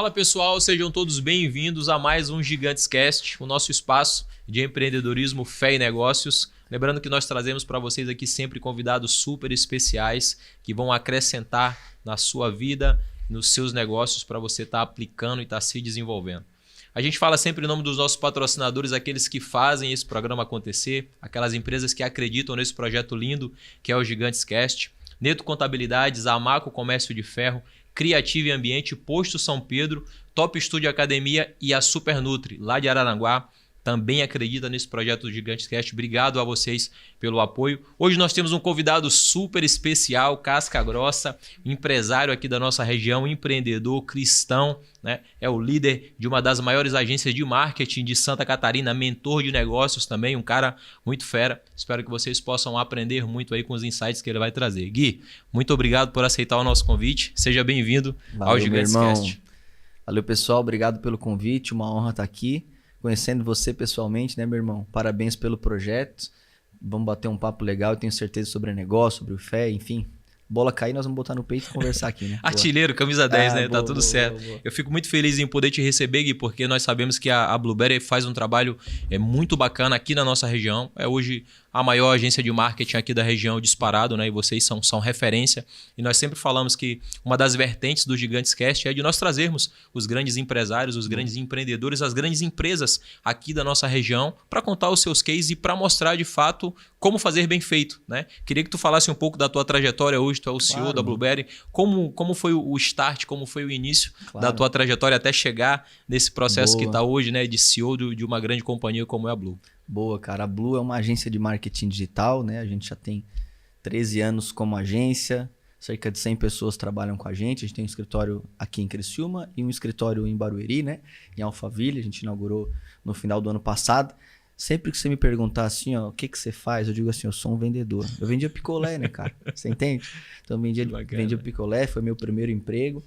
Fala pessoal, sejam todos bem-vindos a mais um Gigantes Cast, o nosso espaço de empreendedorismo, fé e negócios. Lembrando que nós trazemos para vocês aqui sempre convidados super especiais que vão acrescentar na sua vida, nos seus negócios para você estar aplicando e estar se desenvolvendo. A gente fala sempre em nome dos nossos patrocinadores, aqueles que fazem esse programa acontecer, aquelas empresas que acreditam nesse projeto lindo que é o Gigantes Cast. Neto Contabilidades, Amaco Comércio de Ferro, Criative Ambiente, Posto São Pedro, Top Studio Academia e a Super Nutri, lá de Araranguá, também acredita nesse projeto do Gigantes Cast. Obrigado a vocês pelo apoio. Hoje nós temos um convidado super especial, casca grossa, empresário aqui da nossa região, empreendedor, cristão, né? É o líder de uma das maiores agências de marketing de Santa Catarina, mentor de negócios também, um cara muito fera. Espero que vocês possam aprender muito aí com os insights que ele vai trazer. Gui, muito obrigado por aceitar o nosso convite. Seja bem-vindo ao Gigantes Cast. Valeu, pessoal. Obrigado pelo convite. Uma honra estar aqui. Conhecendo você pessoalmente, né, meu irmão? Parabéns pelo projeto. Vamos bater um papo legal. Eu tenho certeza sobre negócio, sobre fé, enfim. Bola cair, nós vamos botar no peito e conversar aqui, né? Artilheiro, camisa 10, né? Boa, tá tudo certo. Boa. Eu fico muito feliz em poder te receber, Gui, porque nós sabemos que a Blueberry faz um trabalho muito bacana aqui na nossa região. É hoje a maior agência de marketing aqui da região disparado, né? E vocês são referência. E nós sempre falamos que uma das vertentes do Gigantes Cast é de nós trazermos os grandes empresários, os grandes empreendedores, as grandes empresas aqui da nossa região para contar os seus cases e para mostrar de fato como fazer bem feito, né? Queria que tu falasse um pouco da tua trajetória hoje, tu é o CEO da Blueberry. Como foi o start, como foi o início da tua trajetória até chegar nesse processo que está hoje, né? De CEO de uma grande companhia como é a Blue. Boa, cara. A Blue é uma agência de marketing digital, né? A gente já tem 13 anos como agência, cerca de 100 pessoas trabalham com a gente. A gente tem um escritório aqui em Criciúma e um escritório em Barueri, né? Em Alphaville, a gente inaugurou no final do ano passado. Sempre que você me perguntar assim, ó, o que você faz? Eu digo assim, eu sou um vendedor. Eu vendia picolé, né, cara? Você entende? Então, vendia picolé, foi meu primeiro emprego.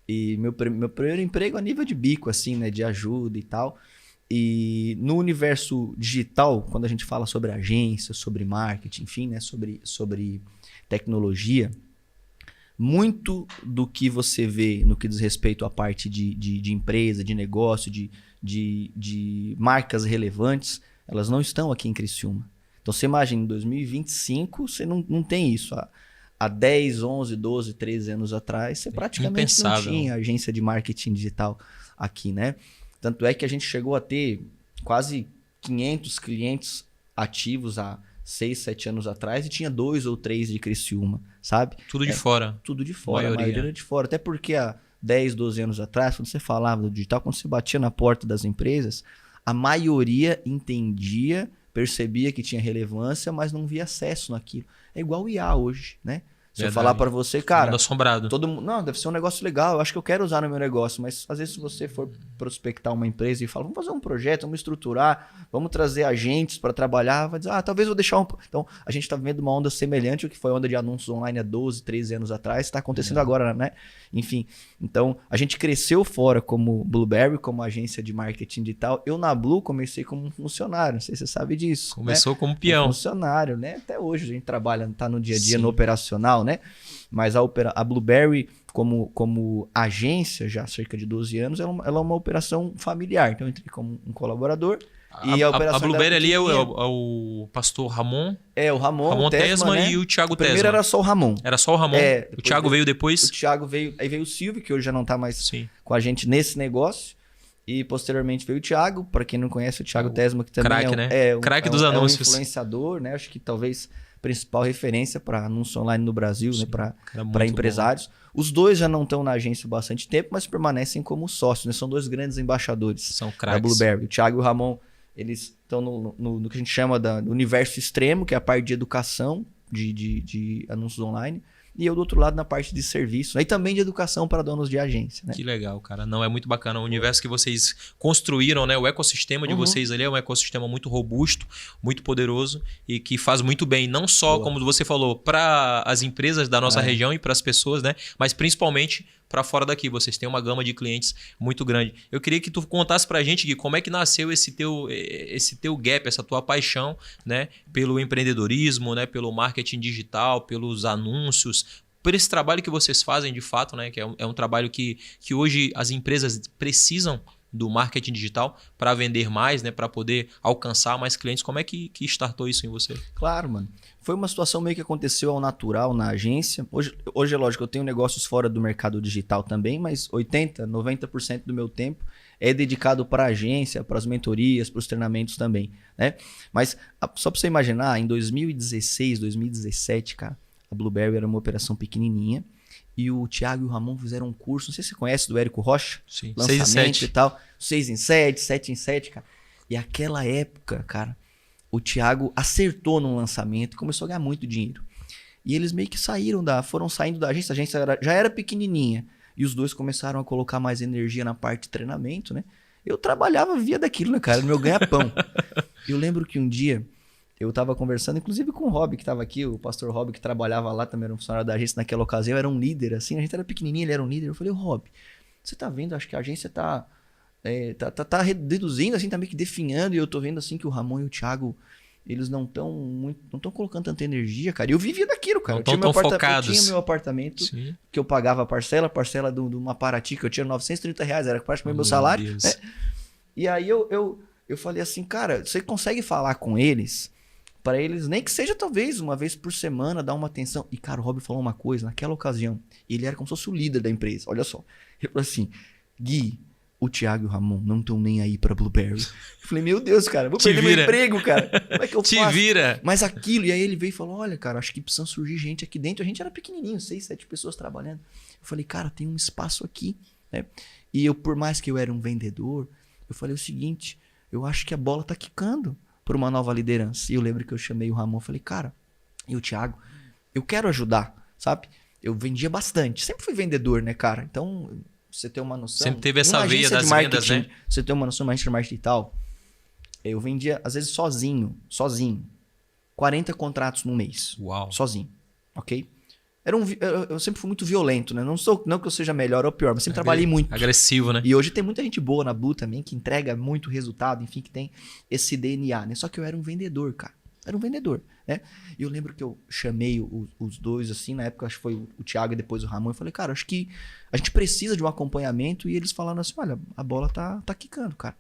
E meu primeiro emprego a nível de bico, assim, né? De ajuda e tal. E no universo digital, quando a gente fala sobre agência, sobre marketing, enfim, né, sobre tecnologia, muito do que você vê no que diz respeito à parte de empresa, de negócio, de marcas relevantes, elas não estão aqui em Criciúma. Então você imagina, em 2025 você não tem isso. Há 10, 11, 12, 13 anos atrás, você praticamente não tinha agência de marketing digital aqui, né? Tanto é que a gente chegou a ter quase 500 clientes ativos há 6, 7 anos atrás e tinha 2 ou 3 de Criciúma, sabe? Tudo de fora. Tudo de fora, a maioria era de fora. Até porque há 10, 12 anos atrás, quando você falava do digital, quando você batia na porta das empresas, a maioria entendia, percebia que tinha relevância, mas não via acesso naquilo. É igual o IA hoje, né? Se eu falar para você, cara, assombrado. Todo mundo, não, deve ser um negócio legal, eu acho que eu quero usar no meu negócio, mas às vezes se você for prospectar uma empresa e falar, vamos fazer um projeto, vamos estruturar, vamos trazer agentes para trabalhar, vai dizer, talvez eu deixar um... Então, a gente está vivendo uma onda semelhante ao que foi a onda de anúncios online há 12, 13 anos atrás, está acontecendo agora, né? Enfim, então, a gente cresceu fora como Blueberry, como agência de marketing digital. Eu na Blue comecei como um funcionário, não sei se você sabe disso. Começou, né? Como peão. Como funcionário, né? Até hoje a gente trabalha, tá no dia a dia, no operacional, né? Mas a Blueberry, como agência, já há cerca de 12 anos, ela é uma operação familiar. Então, eu entrei como um colaborador. A Blueberry ali é o pastor Ramon. O Ramon Tesma, né? E o Thiago Tesma. Primeiro era só o Ramon. Era só o Ramon. O Thiago veio depois. O Thiago veio. Aí veio o Silvio, que hoje já não está mais com a gente nesse negócio. E posteriormente veio o Thiago. Para quem não conhece, o Thiago Tesma, que também craque, né? Craque dos anúncios. É um influenciador, né? Acho que talvez principal referência para anúncio online no Brasil, né? Para empresários. Bom. Os dois já não estão na agência há bastante tempo, mas permanecem como sócios, né? São dois grandes embaixadores da Blueberry. O Thiago e o Ramon, eles estão no que a gente chama do universo extremo, que é a parte de educação, de anúncios online. E eu do outro lado na parte de serviço. Aí também de educação para donos de agência, né? Que legal, cara. Não, é muito bacana. O universo que vocês construíram, né? O ecossistema de vocês ali é um ecossistema muito robusto, muito poderoso e que faz muito bem, não só, como você falou, para as empresas da nossa região e para as pessoas, né? Mas principalmente para fora daqui. Vocês têm uma gama de clientes muito grande. Eu queria que tu contasse pra gente, Gui, como é que nasceu esse teu gap, essa tua paixão, né, pelo empreendedorismo, né, pelo marketing digital, pelos anúncios, por esse trabalho que vocês fazem de fato, né? Que é um trabalho que hoje as empresas precisam do marketing digital para vender mais, né? Para poder alcançar mais clientes. Como é que startou isso em você? Claro, mano. Foi uma situação meio que aconteceu ao natural na agência. Hoje é lógico, eu tenho negócios fora do mercado digital também, mas 80%, 90% do meu tempo é dedicado para a agência, para as mentorias, para os treinamentos também, né? Mas só para você imaginar, em 2016, 2017, cara, a Blueberry era uma operação pequenininha e o Thiago e o Ramon fizeram um curso, não sei se você conhece, do Érico Rocha. Sim, lançamento 6 em 7. e tal. 6 em 7, 7 em 7, cara. E aquela época, cara, o Thiago acertou num lançamento e começou a ganhar muito dinheiro. E eles meio que foram saindo da agência. A agência já era pequenininha. E os dois começaram a colocar mais energia na parte de treinamento, né? Eu trabalhava, via daquilo, né, cara? No meu ganha-pão. Eu lembro que um dia eu tava conversando, inclusive com o Rob, que tava aqui, o pastor Rob, que trabalhava lá, também era um funcionário da agência naquela ocasião, era um líder, assim, a gente era pequenininho, ele era um líder. Eu falei, Rob, você tá vendo, acho que a agência tá reduzindo, assim, tá meio que definhando, e eu tô vendo, assim, que o Ramon e o Thiago, eles não estão colocando tanta energia, cara. E eu vivia daquilo, cara. Não estão tão focados. Eu tinha meu apartamento, Sim. que eu pagava a parcela de uma Paraty, que eu tinha R$930, era praticamente meu salário, Deus. né? E aí eu falei assim, cara, você consegue falar com eles, para eles, nem que seja talvez uma vez por semana, dar uma atenção. E, cara, o Rob falou uma coisa, naquela ocasião, ele era como se fosse o líder da empresa, olha só. Ele falou assim, Gui, o Thiago e o Ramon não estão nem aí pra Blueberry. Eu falei, meu Deus, cara, vou perder meu emprego, cara. Como é que eu faço? Te vira. Mas aquilo, e aí ele veio e falou, olha, cara, acho que precisa surgir gente aqui dentro. A gente era pequenininho, 6, 7 pessoas trabalhando. Eu falei, cara, tem um espaço aqui, né? E eu, por mais que eu era um vendedor, eu falei o seguinte, eu acho que a bola tá quicando por uma nova liderança. E eu lembro que eu chamei o Ramon, falei, cara, e o Thiago, eu quero ajudar, sabe? Eu vendia bastante, sempre fui vendedor, né, cara? Então, você ter uma noção... Sempre teve essa numa veia agência das de marketing, vendas, né? você ter uma noção de marketing digital, eu vendia, às vezes, sozinho, 40 contratos no mês. Uau. Sozinho, ok? Eu sempre fui muito violento, né? Não que eu seja melhor ou pior, mas sempre trabalhei muito. Agressivo, né? E hoje tem muita gente boa na Blue também, que entrega muito resultado, enfim, que tem esse DNA, né? Só que eu era um vendedor, cara. Era um vendedor, né? E eu lembro que eu chamei os dois, assim, na época acho que foi o Thiago e depois o Ramon, e falei, cara, acho que a gente precisa de um acompanhamento, e eles falaram assim, olha, a bola tá quicando, cara,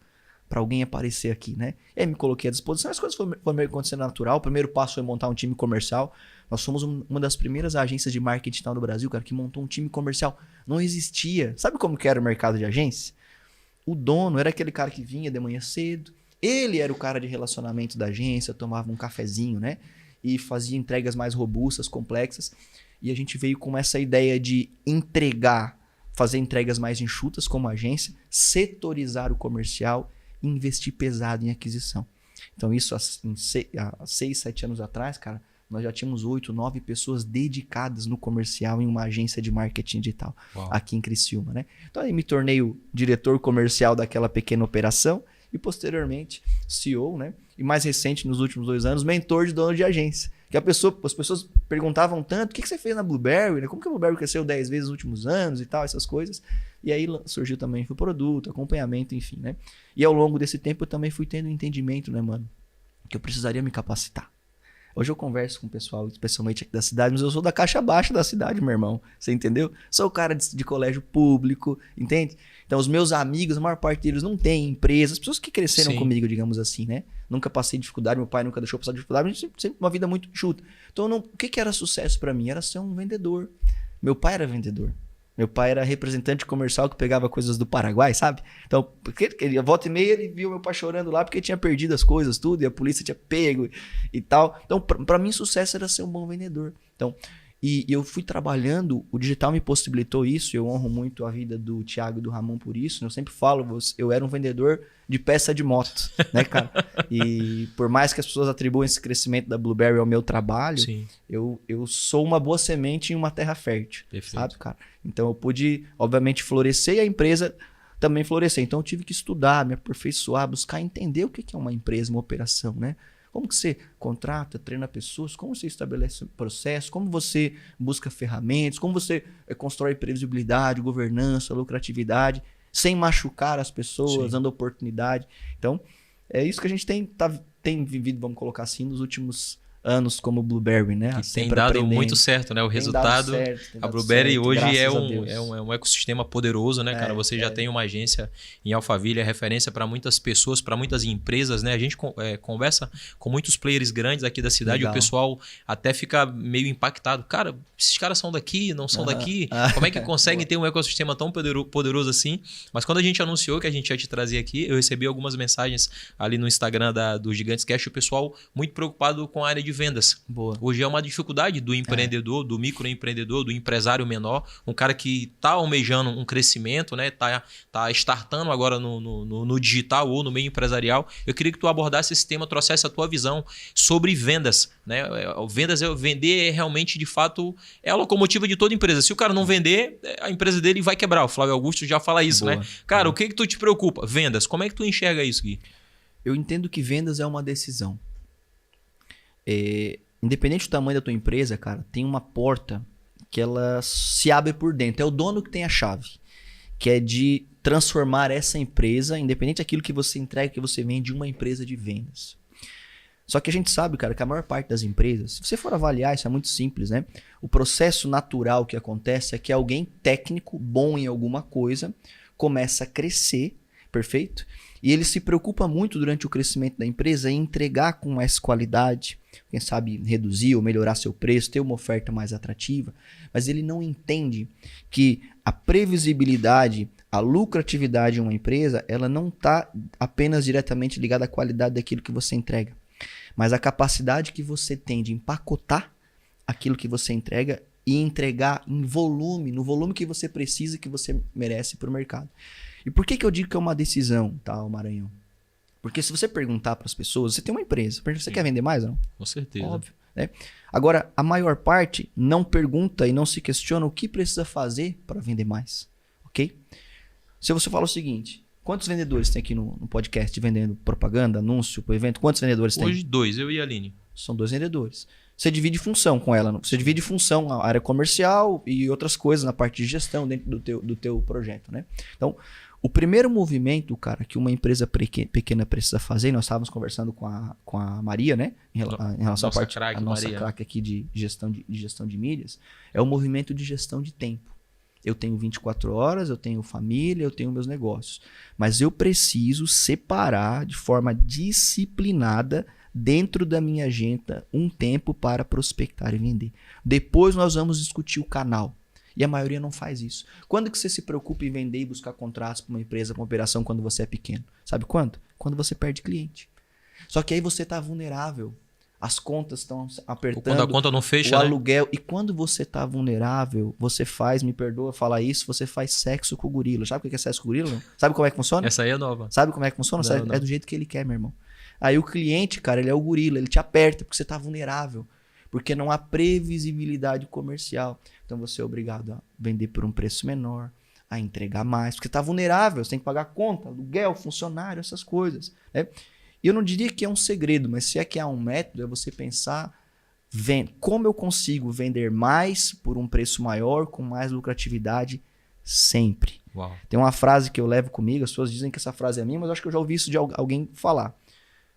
pra alguém aparecer aqui, né? E aí me coloquei à disposição, as coisas foram meio acontecendo natural. O primeiro passo foi montar um time comercial. Nós somos uma das primeiras agências de marketing digital do Brasil, cara, que montou um time comercial. Não existia. Sabe como que era o mercado de agência? O dono era aquele cara que vinha de manhã cedo. Ele era o cara de relacionamento da agência, tomava um cafezinho, né? E fazia entregas mais robustas, complexas. E a gente veio com essa ideia de fazer entregas mais enxutas como agência, setorizar o comercial e investir pesado em aquisição. Então isso há 6, 7 anos atrás, cara, nós já tínhamos 8, 9 pessoas dedicadas no comercial em uma agência de marketing digital. Uau. Aqui em Criciúma, né? Então aí me tornei o diretor comercial daquela pequena operação e posteriormente CEO, né? E mais recente, nos últimos 2 anos, mentor de dono de agência. Que as pessoas perguntavam tanto, o que você fez na Blueberry, né? Como que a Blueberry cresceu 10 vezes nos últimos anos e tal, essas coisas. E aí surgiu também o produto, acompanhamento, enfim, né? E ao longo desse tempo eu também fui tendo um entendimento, né, mano? Que eu precisaria me capacitar. Hoje eu converso com o pessoal, especialmente aqui da cidade, mas eu sou da caixa baixa da cidade, meu irmão. Você entendeu? Sou o cara de colégio público, entende? Então os meus amigos, a maior parte deles não tem empresa. As pessoas que cresceram comigo, digamos assim, né? Nunca passei dificuldade, meu pai nunca deixou passar dificuldade, mas sempre uma vida muito enxuta. Então o que era sucesso pra mim? Era ser um vendedor. Meu pai era vendedor. Meu pai era representante comercial que pegava coisas do Paraguai, sabe? Então, volta e meia ele viu meu pai chorando lá porque tinha perdido as coisas, tudo, e a polícia tinha pego e tal. Então, pra mim, sucesso era ser um bom vendedor. Então, e eu fui trabalhando, o digital me possibilitou isso, eu honro muito a vida do Thiago e do Ramon por isso. Eu sempre falo, eu era um vendedor de peça de moto, né, cara? E por mais que as pessoas atribuam esse crescimento da Blueberry ao meu trabalho, eu sou uma boa semente em uma terra fértil, sabe, cara? Então eu pude, obviamente, florescer e a empresa também florescer. Então eu tive que estudar, me aperfeiçoar, buscar entender o que é uma empresa, uma operação, né? Como que você contrata, treina pessoas, como você estabelece processo, como você busca ferramentas, como você constrói previsibilidade, governança, lucratividade, sem machucar as pessoas, dando oportunidade. Então, é isso que a gente tem vivido, vamos colocar assim, nos últimos anos como Blueberry, né? Que tem dado muito certo, né? O resultado. A Blueberry hoje é um ecossistema poderoso, né, cara? Você já tem uma agência em Alphaville, é referência para muitas pessoas, para muitas empresas, né? A gente conversa com muitos players grandes aqui da cidade, o pessoal até fica meio impactado. Cara, esses caras são daqui, não são daqui? Como é que conseguem ter um ecossistema tão poderoso assim? Mas quando a gente anunciou que a gente ia te trazer aqui, eu recebi algumas mensagens ali no Instagram do Gigantes Cash, o pessoal muito preocupado com a área de vendas. Boa. Hoje é uma dificuldade do empreendedor, do microempreendedor, do empresário menor, um cara que está almejando um crescimento, né? Tá startando agora no digital ou no meio empresarial. Eu queria que tu abordasse esse tema, trouxesse a tua visão sobre vendas, né? Vender é realmente, de fato, é a locomotiva de toda empresa. Se o cara não vender, a empresa dele vai quebrar. O Flávio Augusto já fala isso, né? Cara, o que tu te preocupa? Vendas. Como é que tu enxerga isso, Gui? Eu entendo que vendas é uma decisão. Independente do tamanho da tua empresa, cara, tem uma porta que ela se abre por dentro. É o dono que tem a chave, que é de transformar essa empresa, independente daquilo que você entrega, que você vende, uma empresa de vendas. Só que a gente sabe, cara, que a maior parte das empresas, se você for avaliar, isso é muito simples, né? O processo natural que acontece é que alguém técnico, bom em alguma coisa, começa a crescer, perfeito? E ele se preocupa muito durante o crescimento da empresa em entregar com mais qualidade, quem sabe reduzir ou melhorar seu preço, ter uma oferta mais atrativa, mas ele não entende que a previsibilidade, a lucratividade de uma empresa, ela não está apenas diretamente ligada à qualidade daquilo que você entrega, mas a capacidade que você tem de empacotar aquilo que você entrega e entregar em volume, no volume que você precisa, que você merece para o mercado. E por que eu digo que é uma decisão, tá, Maranhão? Porque se você perguntar para as pessoas, você tem uma empresa, você quer vender mais ou não? Com certeza. Óbvio, né? Agora, a maior parte não pergunta e não se questiona o que precisa fazer para vender mais, ok? Se você fala o seguinte, quantos vendedores tem aqui no podcast vendendo propaganda, anúncio para o evento? Quantos vendedores tem? Hoje 2, eu e a Aline. São 2 vendedores. Você divide função com ela, você divide função, a área comercial e outras coisas na parte de gestão dentro do teu projeto, né? Então, o primeiro movimento, cara, que uma empresa pequena precisa fazer, nós estávamos conversando com a Maria, né? Em relação à parte a nossa craque aqui de gestão de mídias, é o movimento de gestão de tempo. Eu tenho 24 horas, eu tenho família, eu tenho meus negócios. Mas eu preciso separar de forma disciplinada dentro da minha agenda um tempo para prospectar e vender. Depois nós vamos discutir o canal. E a maioria não faz isso. Quando que você se preocupa em vender e buscar contratos para uma empresa, para uma operação quando você é pequeno? Sabe quando? Quando você perde cliente. Só que aí você está vulnerável. As contas estão apertando. Quando a conta não fecha, o aluguel. E quando você está vulnerável, você faz, me perdoa falar isso, você faz sexo com o gorila. Sabe o que é sexo com o gorila? Não? Sabe como é que funciona? Essa aí é nova. Sabe como é que funciona? Não. É do jeito que ele quer, meu irmão. Aí o cliente, cara, ele é o gorila. Ele te aperta porque você está vulnerável. Porque não há previsibilidade comercial. Então você é obrigado a vender por um preço menor, a entregar mais, porque está vulnerável, você tem que pagar conta, aluguel, funcionário, essas coisas, né? E eu não diria que é um segredo, mas se é que há um método, é você pensar como eu consigo vender mais por um preço maior, com mais lucratividade, sempre. Uau. Tem uma frase que eu levo comigo, as pessoas dizem que essa frase é minha, mas eu acho que eu já ouvi isso de alguém falar.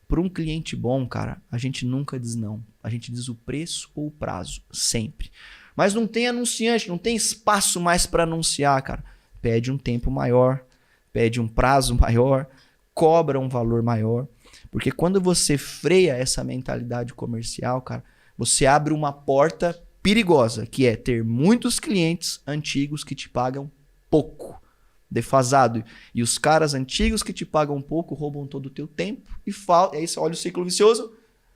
Por um cliente bom, cara, a gente nunca diz não. A gente diz o preço ou o prazo, sempre. Mas não tem anunciante, não tem espaço mais para anunciar, cara. Pede um tempo maior, pede um prazo maior, cobra um valor maior. Porque quando você freia essa mentalidade comercial, cara, você abre uma porta perigosa, que é ter muitos clientes antigos que te pagam pouco. Defasado. E os caras antigos que te pagam pouco roubam todo o teu tempo e aí você olha o ciclo vicioso,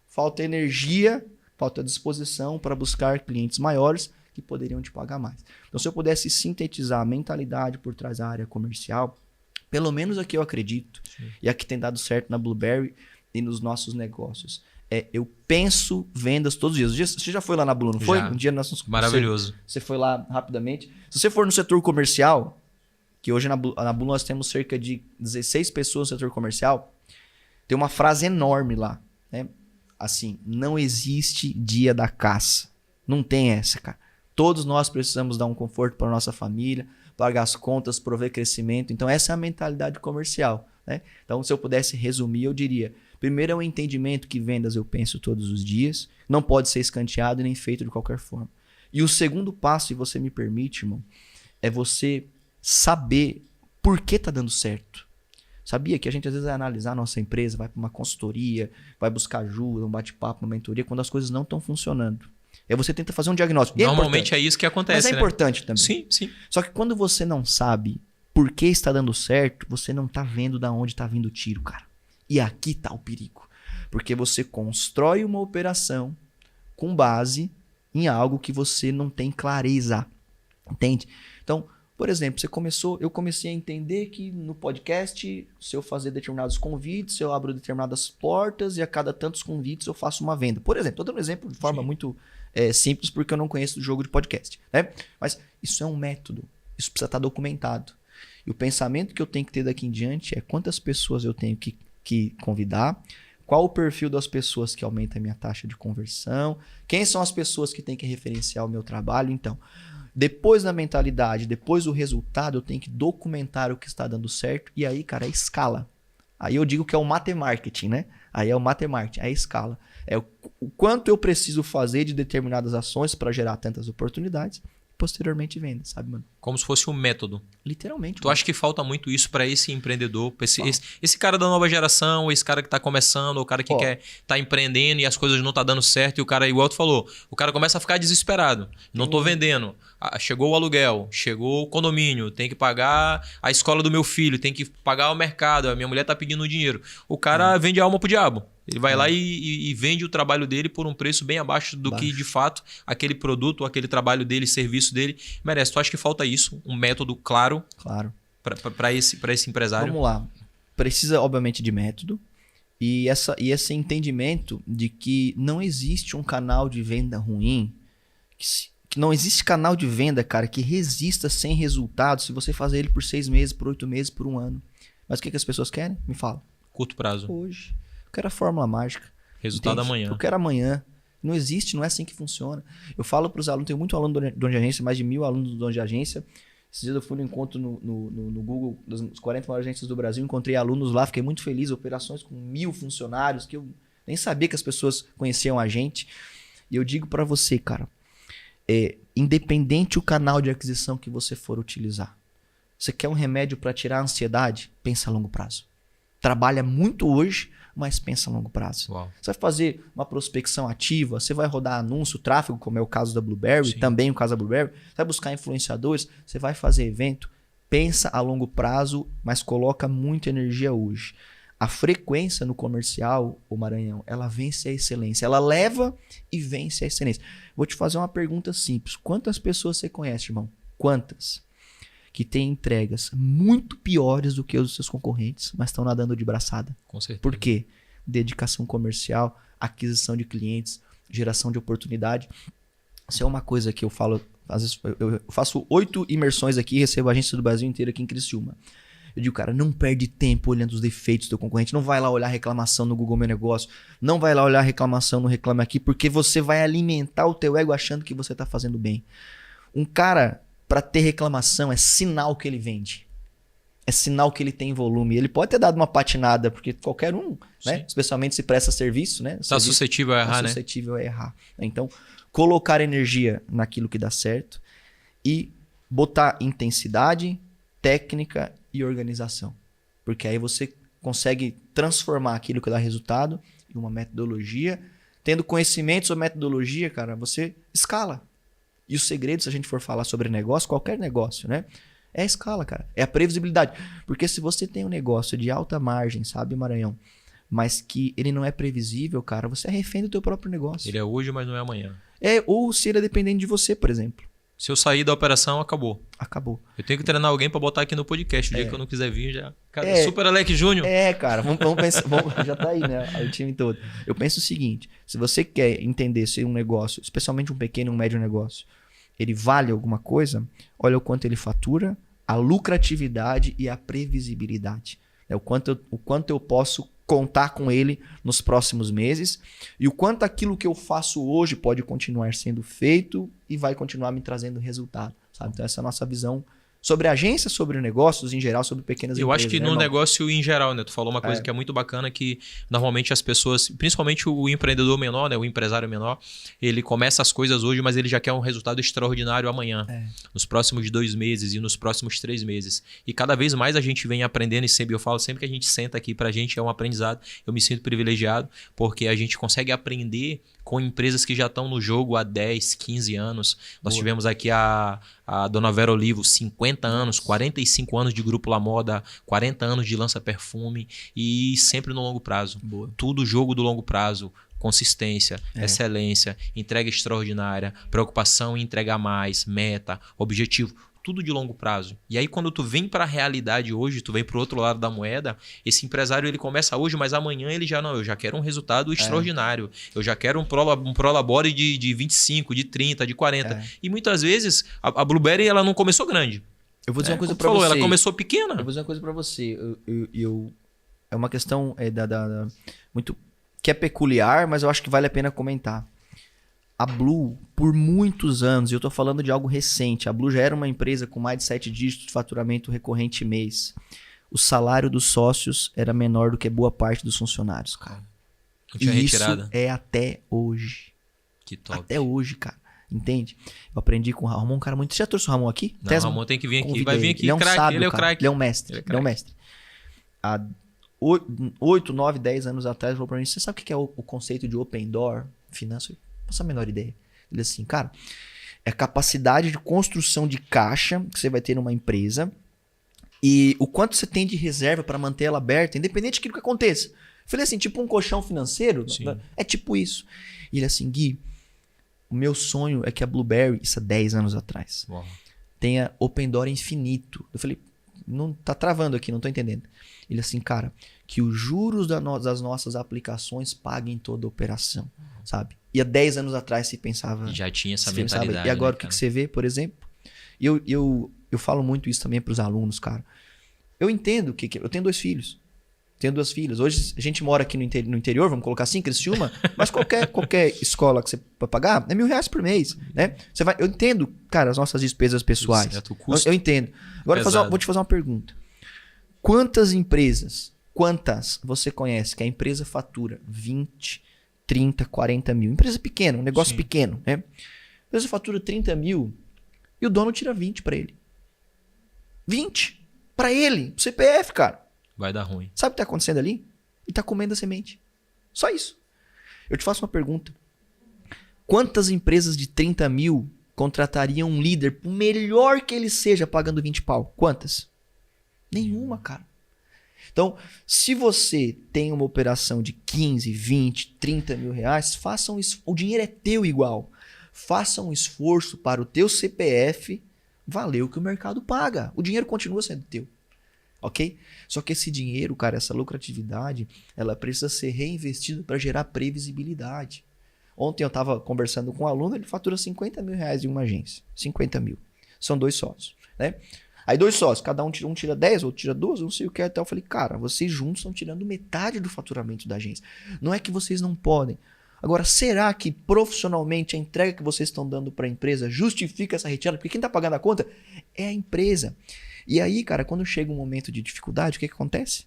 falta energia, falta disposição para buscar clientes maiores que poderiam te pagar mais. Então, se eu pudesse sintetizar a mentalidade por trás da área comercial, pelo menos aqui eu acredito, e aqui tem dado certo na Blueberry e nos nossos negócios, eu penso vendas todos os dias. Você já foi lá na Blue, não foi? Um dia nós Maravilhoso. Você foi lá rapidamente. Se você for no setor comercial, que hoje na Blue nós temos cerca de 16 pessoas no setor comercial, tem uma frase enorme lá, né? Assim, não existe dia da caça. Não tem essa, cara. Todos nós precisamos dar um conforto para nossa família, pagar as contas, prover crescimento. Então essa é a mentalidade comercial, né? Então se eu pudesse resumir, eu diria, Primeiro é o entendimento que vendas eu penso todos os dias, não pode ser escanteado e nem feito de qualquer forma. E o segundo passo, se você me permite, irmão, é você saber por que tá dando certo. Sabia que a gente às vezes vai analisar a nossa empresa, vai para uma consultoria, vai buscar ajuda, um bate-papo, uma mentoria, quando as coisas não estão funcionando. Aí você tenta fazer um diagnóstico. Normalmente é isso que acontece, mas é importante também. Sim, sim. Só que quando você não sabe por que está dando certo, você não tá vendo da onde tá vindo o tiro, cara. E aqui tá o perigo. Porque você constrói uma operação com base em algo que você não tem clareza. Entende? Então, por exemplo, eu comecei a entender que no podcast, se eu fazer determinados convites, eu abro determinadas portas e a cada tantos convites eu faço uma venda. Por exemplo, estou dando um exemplo de forma muito simples porque eu não conheço o jogo de podcast. Né? Mas isso é um método. Isso precisa estar documentado. E o pensamento que eu tenho que ter daqui em diante é quantas pessoas eu tenho que convidar, qual o perfil das pessoas que aumenta a minha taxa de conversão, quem são as pessoas que têm que referenciar o meu trabalho. Então, depois da mentalidade, depois do resultado, eu tenho que documentar o que está dando certo. E aí, cara, é escala. Aí eu digo que é o matemarketing, né? Aí é o matemarketing, é a escala. É o quanto eu preciso fazer de determinadas ações para gerar tantas oportunidades. Posteriormente venda, sabe, mano? Como se fosse um método. Literalmente. Tu acha que falta muito isso para esse empreendedor, pra esse cara da nova geração, esse cara que tá começando, o cara que quer tá empreendendo e as coisas não tá dando certo, e o cara, igual tu falou, o cara começa a ficar desesperado. Não tô vendendo. Chegou o aluguel, chegou o condomínio, tem que pagar a escola do meu filho, tem que pagar o mercado, a minha mulher tá pedindo dinheiro. O cara vende a alma pro diabo. Ele vai lá e vende o trabalho dele por um preço bem abaixo do que, de fato, aquele produto, aquele trabalho dele, serviço dele merece. Tu acha que falta isso? Um método claro para esse empresário? Vamos lá. Precisa, obviamente, de método e esse entendimento de que não existe um canal de venda ruim, que não existe canal de venda, cara, que resista sem resultado se você fazer ele por 6 meses, por 8 meses, por 1 ano. Mas o que as pessoas querem? Me fala. Curto prazo. Hoje. Eu quero a fórmula mágica. Resultado amanhã. Eu quero amanhã. Não existe, não é assim que funciona. Eu falo para os alunos, tenho muito aluno do dono de agência, mais de 1.000 alunos do dono de agência. Esses dias eu fui no encontro no Google, das 40 maiores agências do Brasil, encontrei alunos lá, fiquei muito feliz, operações com 1.000 funcionários, que eu nem sabia que as pessoas conheciam a gente. E eu digo para você, cara, independente o canal de aquisição que você for utilizar, você quer um remédio para tirar a ansiedade? Pensa a longo prazo. Trabalha muito hoje, mas pensa a longo prazo. Uau. Você vai fazer uma prospecção ativa, você vai rodar anúncio, tráfego, como é o caso da Blueberry, também o caso da Blueberry, você vai buscar influenciadores, você vai fazer evento, pensa a longo prazo, mas coloca muita energia hoje. A frequência no comercial, o Maranhão, ela vence a excelência. Ela leva e vence a excelência. Vou te fazer uma pergunta simples. Quantas pessoas você conhece, irmão? Quantas? Que tem entregas muito piores do que os seus concorrentes, mas estão nadando de braçada. Com certeza. Por quê? Dedicação comercial, aquisição de clientes, geração de oportunidade. Isso é uma coisa que eu falo, às vezes eu faço 8 imersões aqui, recebo a agência do Brasil inteiro aqui em Criciúma. Eu digo, cara, não perde tempo olhando os defeitos do teu concorrente, não vai lá olhar reclamação no Google Meu Negócio, não vai lá olhar reclamação no Reclame Aqui, porque você vai alimentar o teu ego achando que você está fazendo bem. Um cara, para ter reclamação, é sinal que ele vende. É sinal que ele tem volume. Ele pode ter dado uma patinada, porque qualquer um, né? Especialmente se presta serviço, né? Está suscetível a errar, né? Suscetível a errar. Então, colocar energia naquilo que dá certo e botar intensidade, técnica e organização. Porque aí você consegue transformar aquilo que dá resultado em uma metodologia. Tendo conhecimento sobre metodologia, cara, você escala. E o segredo, se a gente for falar sobre negócio, qualquer negócio, né? É a escala, cara. É a previsibilidade. Porque se você tem um negócio de alta margem, sabe, Maranhão? Mas que ele não é previsível, cara, você é refém do teu próprio negócio. Ele é hoje, mas não é amanhã. Ou se ele é dependente de você, por exemplo. Se eu sair da operação, acabou. Acabou. Eu tenho que treinar alguém para botar aqui no podcast. O dia que eu não quiser vir, já... Cara, Super Alex Júnior. Cara, vamos pensar... já tá aí, né? O time todo. Eu penso o seguinte. Se você quer entender se um negócio, especialmente um pequeno e um médio negócio, ele vale alguma coisa, olha o quanto ele fatura, a lucratividade e a previsibilidade. O quanto eu posso contar com ele nos próximos meses e o quanto aquilo que eu faço hoje pode continuar sendo feito e vai continuar me trazendo resultado. Sabe? Então essa é a nossa visão Sobre agência, sobre negócios em geral, sobre pequenas Eu empresas. acho que né, no irmão? negócio em geral, né? Tu falou uma coisa que é muito bacana, que normalmente as pessoas, principalmente o empreendedor menor, né? O empresário menor, ele começa as coisas hoje, mas ele já quer um resultado extraordinário amanhã, nos próximos 2 meses e nos próximos 3 meses. E cada vez mais a gente vem aprendendo, e sempre eu falo, sempre que a gente senta aqui pra gente é um aprendizado. Eu me sinto privilegiado, porque a gente consegue aprender com empresas que já estão no jogo há 10, 15 anos. Nós tivemos aqui a Dona Vera Olivo, 50 anos, 45 anos de Grupo La Moda, 40 anos de Lança Perfume e sempre no longo prazo. Boa. Tudo jogo do longo prazo. Consistência, excelência, entrega extraordinária, preocupação em entregar mais, meta, objetivo. Tudo de longo prazo. E aí quando tu vem para a realidade hoje, tu vem para o outro lado da moeda, esse empresário ele começa hoje, mas amanhã ele já não, eu já quero um resultado extraordinário. Eu já quero um Prolabore de 25, de 30, de 40. E muitas vezes a Blueberry ela não começou grande. Eu vou dizer uma coisa Como tu pra falou, você. ela começou pequena. Eu vou dizer uma coisa pra você. É uma questão muito que é peculiar, mas eu acho que vale a pena comentar. A Blue, por muitos anos, e eu tô falando de algo recente, a Blue já era uma empresa com mais de 7 dígitos de faturamento recorrente mês. O salário dos sócios era menor do que boa parte dos funcionários, cara. Não tinha E retirada. isso é até hoje. Que top. Até hoje, cara. Entende? Eu aprendi com o Ramon, um cara muito... Você já trouxe o Ramon aqui? Não, o Ramon tem que vir aqui. Vai vir aqui, ele é um craque. sábio, Ele é o cara. craque. Ele é um mestre. Ele é um mestre. Há 8, 9, 10 anos atrás, ele falou pra mim, você sabe o que é o conceito de open door? Finança? Eu não faço a menor ideia. Ele assim, cara, é a capacidade de construção de caixa que você vai ter numa empresa e o quanto você tem de reserva para manter ela aberta, independente daquilo que aconteça. Eu falei assim, tipo um colchão financeiro? Sim. É tipo isso. E ele assim, Gui, o meu sonho é que a Blueberry, isso há 10 anos atrás, tenha open door infinito. Eu falei, não tá travando aqui, não tô entendendo. Ele assim, cara, que os juros das nossas aplicações paguem toda a operação, sabe? E há 10 anos atrás se pensava... E já tinha essa se pensava, mentalidade. e agora né, o que cara? você vê, por exemplo? E eu falo muito isso também pros alunos, cara. Eu entendo que... Eu tenho 2 filhos. Tenho 2 filhas. Hoje a gente mora aqui no interior, vamos colocar assim, Criciúma, mas qualquer escola que você vai pagar é R$1.000 por mês, né? Eu entendo, cara, as nossas despesas pessoais. Certo, o custo Eu entendo. Agora vou te fazer uma pergunta. Quantas você conhece que a empresa fatura 20, 30, 40 mil? Empresa pequena, um negócio pequeno, né? A empresa fatura 30 mil e o dono tira 20 para ele. 20 para ele, pro CPF, cara. vai dar ruim. Sabe o que tá acontecendo ali? Ele tá comendo a semente. Só isso. Eu te faço uma pergunta. Quantas empresas de 30 mil contratariam um líder, por melhor que ele seja, pagando 20 pau? Quantas? Nenhuma, cara. Então, se você tem uma operação de 15, 20, 30 mil reais, façam isso. O dinheiro é teu igual. Faça um esforço para o teu CPF valer o que o mercado paga. O dinheiro continua sendo teu. Ok? Só que esse dinheiro, cara, essa lucratividade, ela precisa ser reinvestida para gerar previsibilidade. Ontem eu estava conversando com um aluno, ele fatura 50 mil reais em uma agência. 50 mil. São 2 sócios, né? Aí 2 sócios, cada um tira 10, outro tira 12, não sei o que até. Eu falei, cara, vocês juntos estão tirando metade do faturamento da agência. Não é que vocês não podem. Agora, será que profissionalmente a entrega que vocês estão dando para a empresa justifica essa retirada? Porque quem está pagando a conta é a empresa. E aí, cara, quando chega um momento de dificuldade, o que acontece?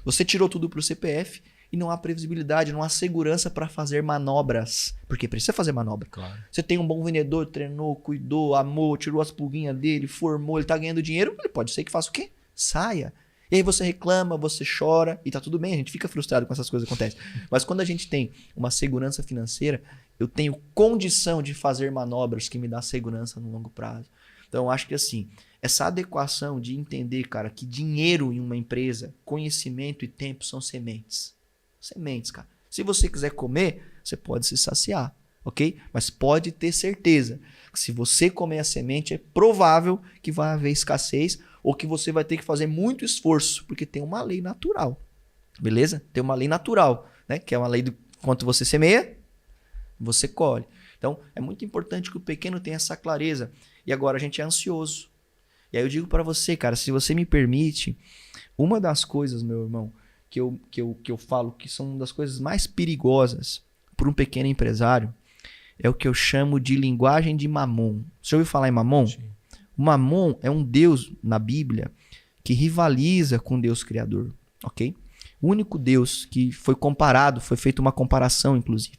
Você tirou tudo para o CPF e não há previsibilidade, não há segurança para fazer manobras. Porque precisa fazer manobra. Claro. Você tem um bom vendedor, treinou, cuidou, amou, tirou as pulguinhas dele, formou, ele tá ganhando dinheiro, ele pode ser que faça o quê? Saia. E aí você reclama, você chora e tá tudo bem, a gente fica frustrado com essas coisas que acontecem. Mas quando a gente tem uma segurança financeira, eu tenho condição de fazer manobras que me dá segurança no longo prazo. Então eu acho que assim, essa adequação de entender, cara, que dinheiro em uma empresa, conhecimento e tempo são sementes. Sementes, cara. Se você quiser comer, você pode se saciar, ok? Mas pode ter certeza que se você comer a semente, é provável que vai haver escassez ou que você vai ter que fazer muito esforço, porque tem uma lei natural, beleza? Tem uma lei natural, né? Que é uma lei do quanto você semeia, você colhe. Então, é muito importante que o pequeno tenha essa clareza. E agora a gente é ansioso. E aí eu digo para você, cara, se você me permite, uma das coisas, meu irmão, que eu falo que são uma das coisas mais perigosas para um pequeno empresário é o que eu chamo de linguagem de Mamon. Você já ouviu falar em Mamon? Sim. Mamon é um Deus na Bíblia que rivaliza com Deus Criador, ok? O único Deus que foi comparado, foi feita uma comparação, inclusive.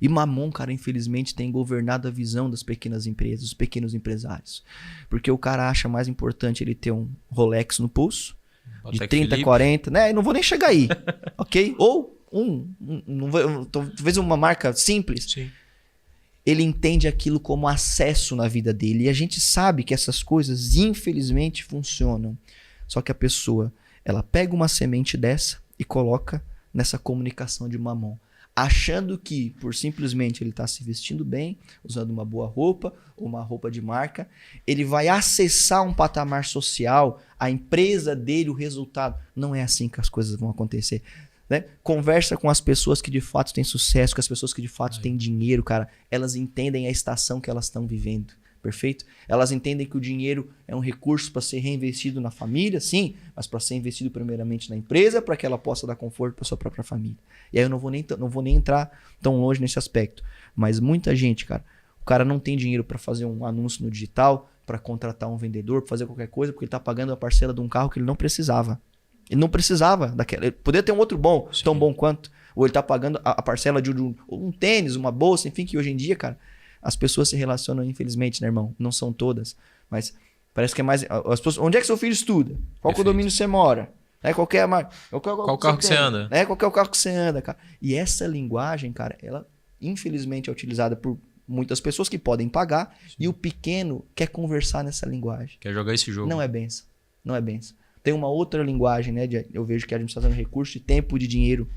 E Mamon, cara, infelizmente tem governado a visão das pequenas empresas, dos pequenos empresários. Porque o cara acha mais importante ele ter um Rolex no pulso, de 30, Felipe. 40, né? Eu não vou nem chegar aí, ok? Ou talvez uma marca simples. Sim. Ele entende aquilo como acesso na vida dele. E a gente sabe que essas coisas, infelizmente, funcionam. Só que a pessoa, ela pega uma semente dessa e coloca nessa comunicação de Mamon. Achando que, por simplesmente ele estar se vestindo bem, usando uma boa roupa, uma roupa de marca, ele vai acessar um patamar social, a empresa dele, o resultado. Não é assim que as coisas vão acontecer. Né? Conversa com as pessoas que de fato têm sucesso, com as pessoas que de fato têm dinheiro, cara. Elas entendem a estação que elas estão vivendo, perfeito? Elas entendem que o dinheiro é um recurso para ser reinvestido na família, sim, mas para ser investido primeiramente na empresa, para que ela possa dar conforto para sua própria família. E aí eu não vou nem entrar tão longe nesse aspecto. Mas muita gente, cara, o cara não tem dinheiro para fazer um anúncio no digital, para contratar um vendedor, para fazer qualquer coisa, porque ele está pagando a parcela de um carro que ele não precisava. Ele não precisava daquela. Ele poderia ter um outro bom, sim, tão bom quanto. Ou ele tá pagando a parcela de um tênis, uma bolsa, enfim, que hoje em dia, cara, as pessoas se relacionam, infelizmente, né, irmão? Não são todas, mas parece que é mais. As pessoas, onde é que seu filho estuda? Qual condomínio você mora? Qual carro que você anda? Qual é o carro que você anda, cara? E essa linguagem, cara, ela, infelizmente, é utilizada por muitas pessoas que podem pagar, sim, e o pequeno quer conversar nessa linguagem. Quer jogar esse jogo. Não é benção. Não é benção. Tem uma outra linguagem, né? Eu vejo que a gente está dando recurso de tempo, de dinheiro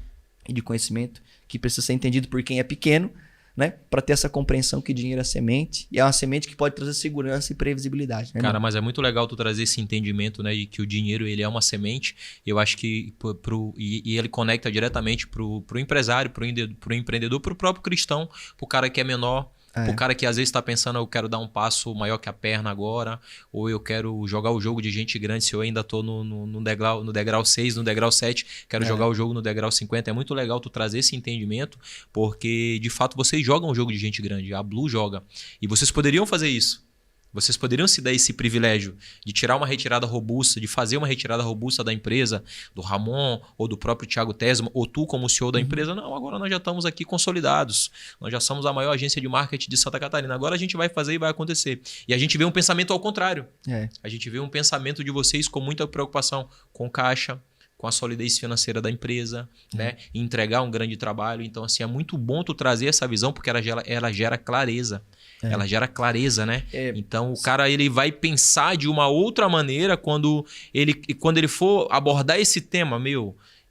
e de conhecimento que precisa ser entendido por quem é pequeno, né? Para ter essa compreensão que dinheiro é semente e é uma semente que pode trazer segurança e previsibilidade. Né, cara, mas é muito legal tu trazer esse entendimento, né? De que o dinheiro ele é uma semente. Eu acho que e ele conecta diretamente pro empresário, pro empreendedor, pro próprio cristão, pro cara que é menor. O cara que às vezes está pensando, eu quero dar um passo maior que a perna agora, ou eu quero jogar o jogo de gente grande se eu ainda estou no degrau 6, no degrau 7, quero jogar o jogo no degrau 50. É muito legal tu trazer esse entendimento, porque de fato vocês jogam um jogo de gente grande, a Blue joga. E vocês poderiam fazer isso. Vocês poderiam se dar esse privilégio de tirar uma retirada robusta, de fazer uma retirada robusta da empresa, do Ramon ou do próprio Thiago Tesma, ou tu como CEO da empresa. Não, agora nós já estamos aqui consolidados. Nós já somos a maior agência de marketing de Santa Catarina. Agora a gente vai fazer e vai acontecer. E a gente vê um pensamento ao contrário. A gente vê um pensamento de vocês com muita preocupação com caixa, com a solidez financeira da empresa, né? E entregar um grande trabalho. Então, assim, é muito bom tu trazer essa visão, porque ela gera clareza. Ela gera clareza, né? Então, o cara ele vai pensar de uma outra maneira quando ele for abordar esse tema,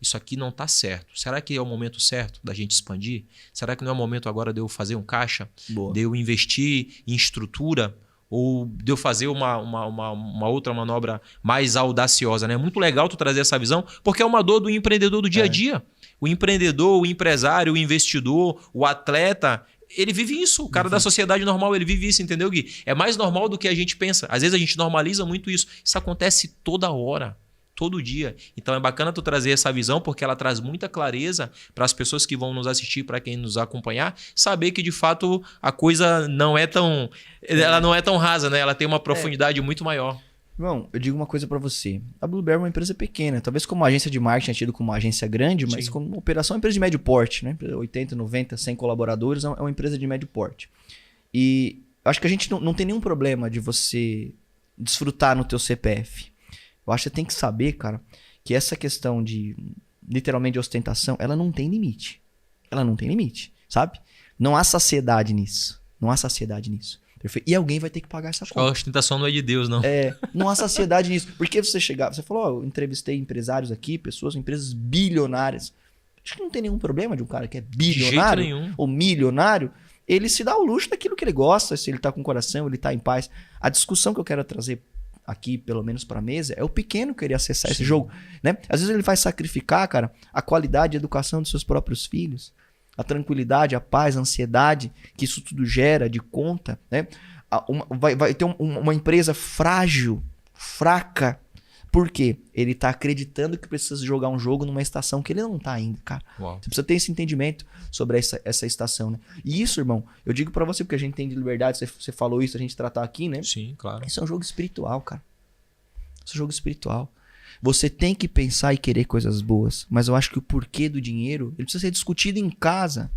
isso aqui não tá certo. Será que é o momento certo da gente expandir? Será que não é o momento agora de eu fazer um caixa? Boa. De eu investir em estrutura? Ou de eu fazer uma outra manobra mais audaciosa, né? É muito legal tu trazer essa visão, porque é uma dor do empreendedor do dia a dia. O empreendedor, o empresário, o investidor, o atleta, ele vive isso. O cara da sociedade normal, ele vive isso, entendeu, Gui? É mais normal do que a gente pensa. Às vezes a gente normaliza muito isso. Isso acontece toda hora, todo dia. Então é bacana tu trazer essa visão, porque ela traz muita clareza para as pessoas que vão nos assistir, para quem nos acompanhar, saber que de fato a coisa não é tão... Ela não é tão rasa, né? Ela tem uma profundidade muito maior. Irmão, eu digo uma coisa pra você. A Blueberry é uma empresa pequena. Talvez como agência de marketing é tido como uma agência grande, mas sim, como operação é uma empresa de médio porte, né? 80, 90, 100 colaboradores, é uma empresa de médio porte. E acho que a gente não tem nenhum problema de você desfrutar no teu CPF. Eu acho que você tem que saber, cara, que essa questão de, literalmente, de ostentação, ela não tem limite. Ela não tem limite, sabe? Não há saciedade nisso. Não há saciedade nisso. Perfeito? E alguém vai ter que pagar essa conta. A ostentação não é de Deus, não. Não há saciedade nisso. Porque você falou, eu entrevistei empresários aqui, empresas bilionárias. Acho que não tem nenhum problema de um cara que é bilionário ou milionário, ele se dá o luxo daquilo que ele gosta, se ele tá com o coração, ele tá em paz. A discussão que eu quero trazer aqui, pelo menos pra mesa, é o pequeno querer acessar esse jogo, né? Às vezes ele vai sacrificar, cara, a qualidade de educação dos seus próprios filhos, a tranquilidade, a paz, a ansiedade que isso tudo gera de conta, né? Vai ter uma empresa frágil, fraca, Por quê? Ele tá acreditando que precisa jogar um jogo numa estação que ele não tá ainda, cara. Uau. Você precisa ter esse entendimento sobre essa estação, né? E isso, irmão, eu digo pra você porque a gente tem de liberdade, você falou isso, a gente tratar aqui, né? Sim, claro. Isso é um jogo espiritual, cara. Isso é um jogo espiritual. Você tem que pensar e querer coisas boas, mas eu acho que o porquê do dinheiro, ele precisa ser discutido em casa.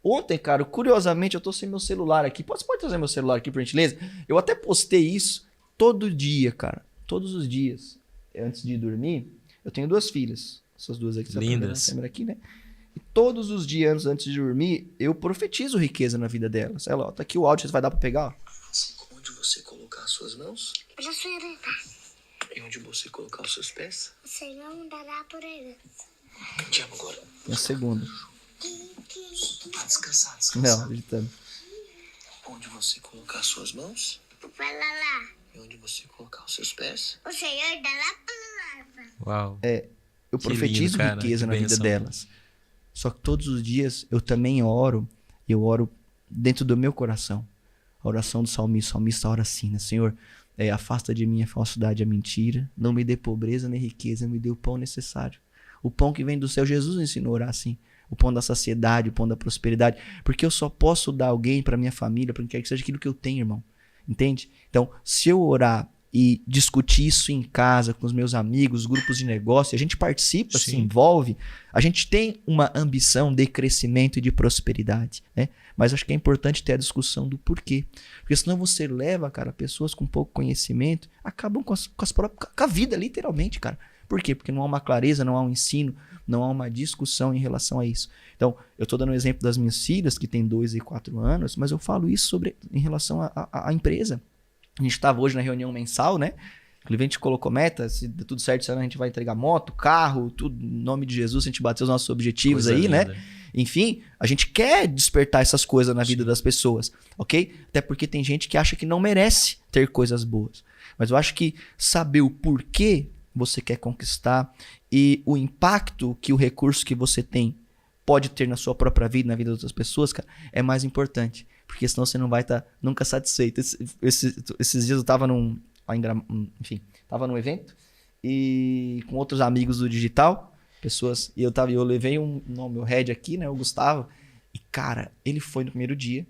Ontem, cara, curiosamente, eu tô sem meu celular aqui. Você pode trazer meu celular aqui, por gentileza? Eu até postei isso todo dia, cara. Todos os dias. Antes de dormir, eu tenho 2 filhas. Essas 2 aqui. Lindas. Câmera aqui, né? E todos os dias antes de dormir, eu profetizo riqueza na vida delas. Ela, ó, tá aqui o áudio, você vai dar pra pegar, ó. Onde você colocar as suas mãos? Para a sua herança. E onde você colocar os seus pés? O Senhor me dará por herança. Te amo agora. Tem a segunda. Descansar. Não, digitando. Onde você colocar suas mãos Vai lá. e onde você colocar os seus pés. O Senhor dará por herança. Uau. Eu Que profetizo lindo, cara, riqueza que na vida bênção. delas. Só que todos os dias eu também oro. Eu oro dentro do meu coração. A oração do salmista. O salmista ora assim, né? Senhor, afasta de mim a falsidade e a mentira. Não me dê pobreza nem riqueza. Me dê o pão necessário. O pão que vem do céu. Jesus ensinou a orar assim. O pão da saciedade, o pão da prosperidade. Porque eu só posso dar alguém para minha família, para quem quer que seja aquilo que eu tenho, irmão. Entende? Então, se eu orar e discutir isso em casa, com os meus amigos, grupos de negócio, a gente participa, Sim. se envolve, a gente tem uma ambição de crescimento e de prosperidade, né? Mas acho que é importante ter a discussão do porquê. Porque senão você leva, cara, pessoas com pouco conhecimento, acabam com a vida, literalmente, cara. Por quê? Porque não há uma clareza, não há um ensino, não há uma discussão em relação a isso. Então, eu estou dando um exemplo das minhas filhas, que têm 2 e 4 anos, mas eu falo isso em relação à empresa. A gente estava hoje na reunião mensal, né? O cliente colocou meta, se der tudo certo, a gente vai entregar moto, carro, tudo, em nome de Jesus, a gente bateu os nossos objetivos Coisa aí, linda. né? Enfim, a gente quer despertar essas coisas na vida das pessoas, ok? Até porque tem gente que acha que não merece ter coisas boas. Mas eu acho que saber o porquê você quer conquistar e o impacto que o recurso que você tem pode ter na sua própria vida, na vida das outras pessoas, cara, é mais importante. Porque senão você não vai estar nunca satisfeito. Esses dias eu tava tava num evento e com outros amigos do digital, pessoas, e eu levei meu head aqui, né, o Gustavo, e cara, ele foi no primeiro dia,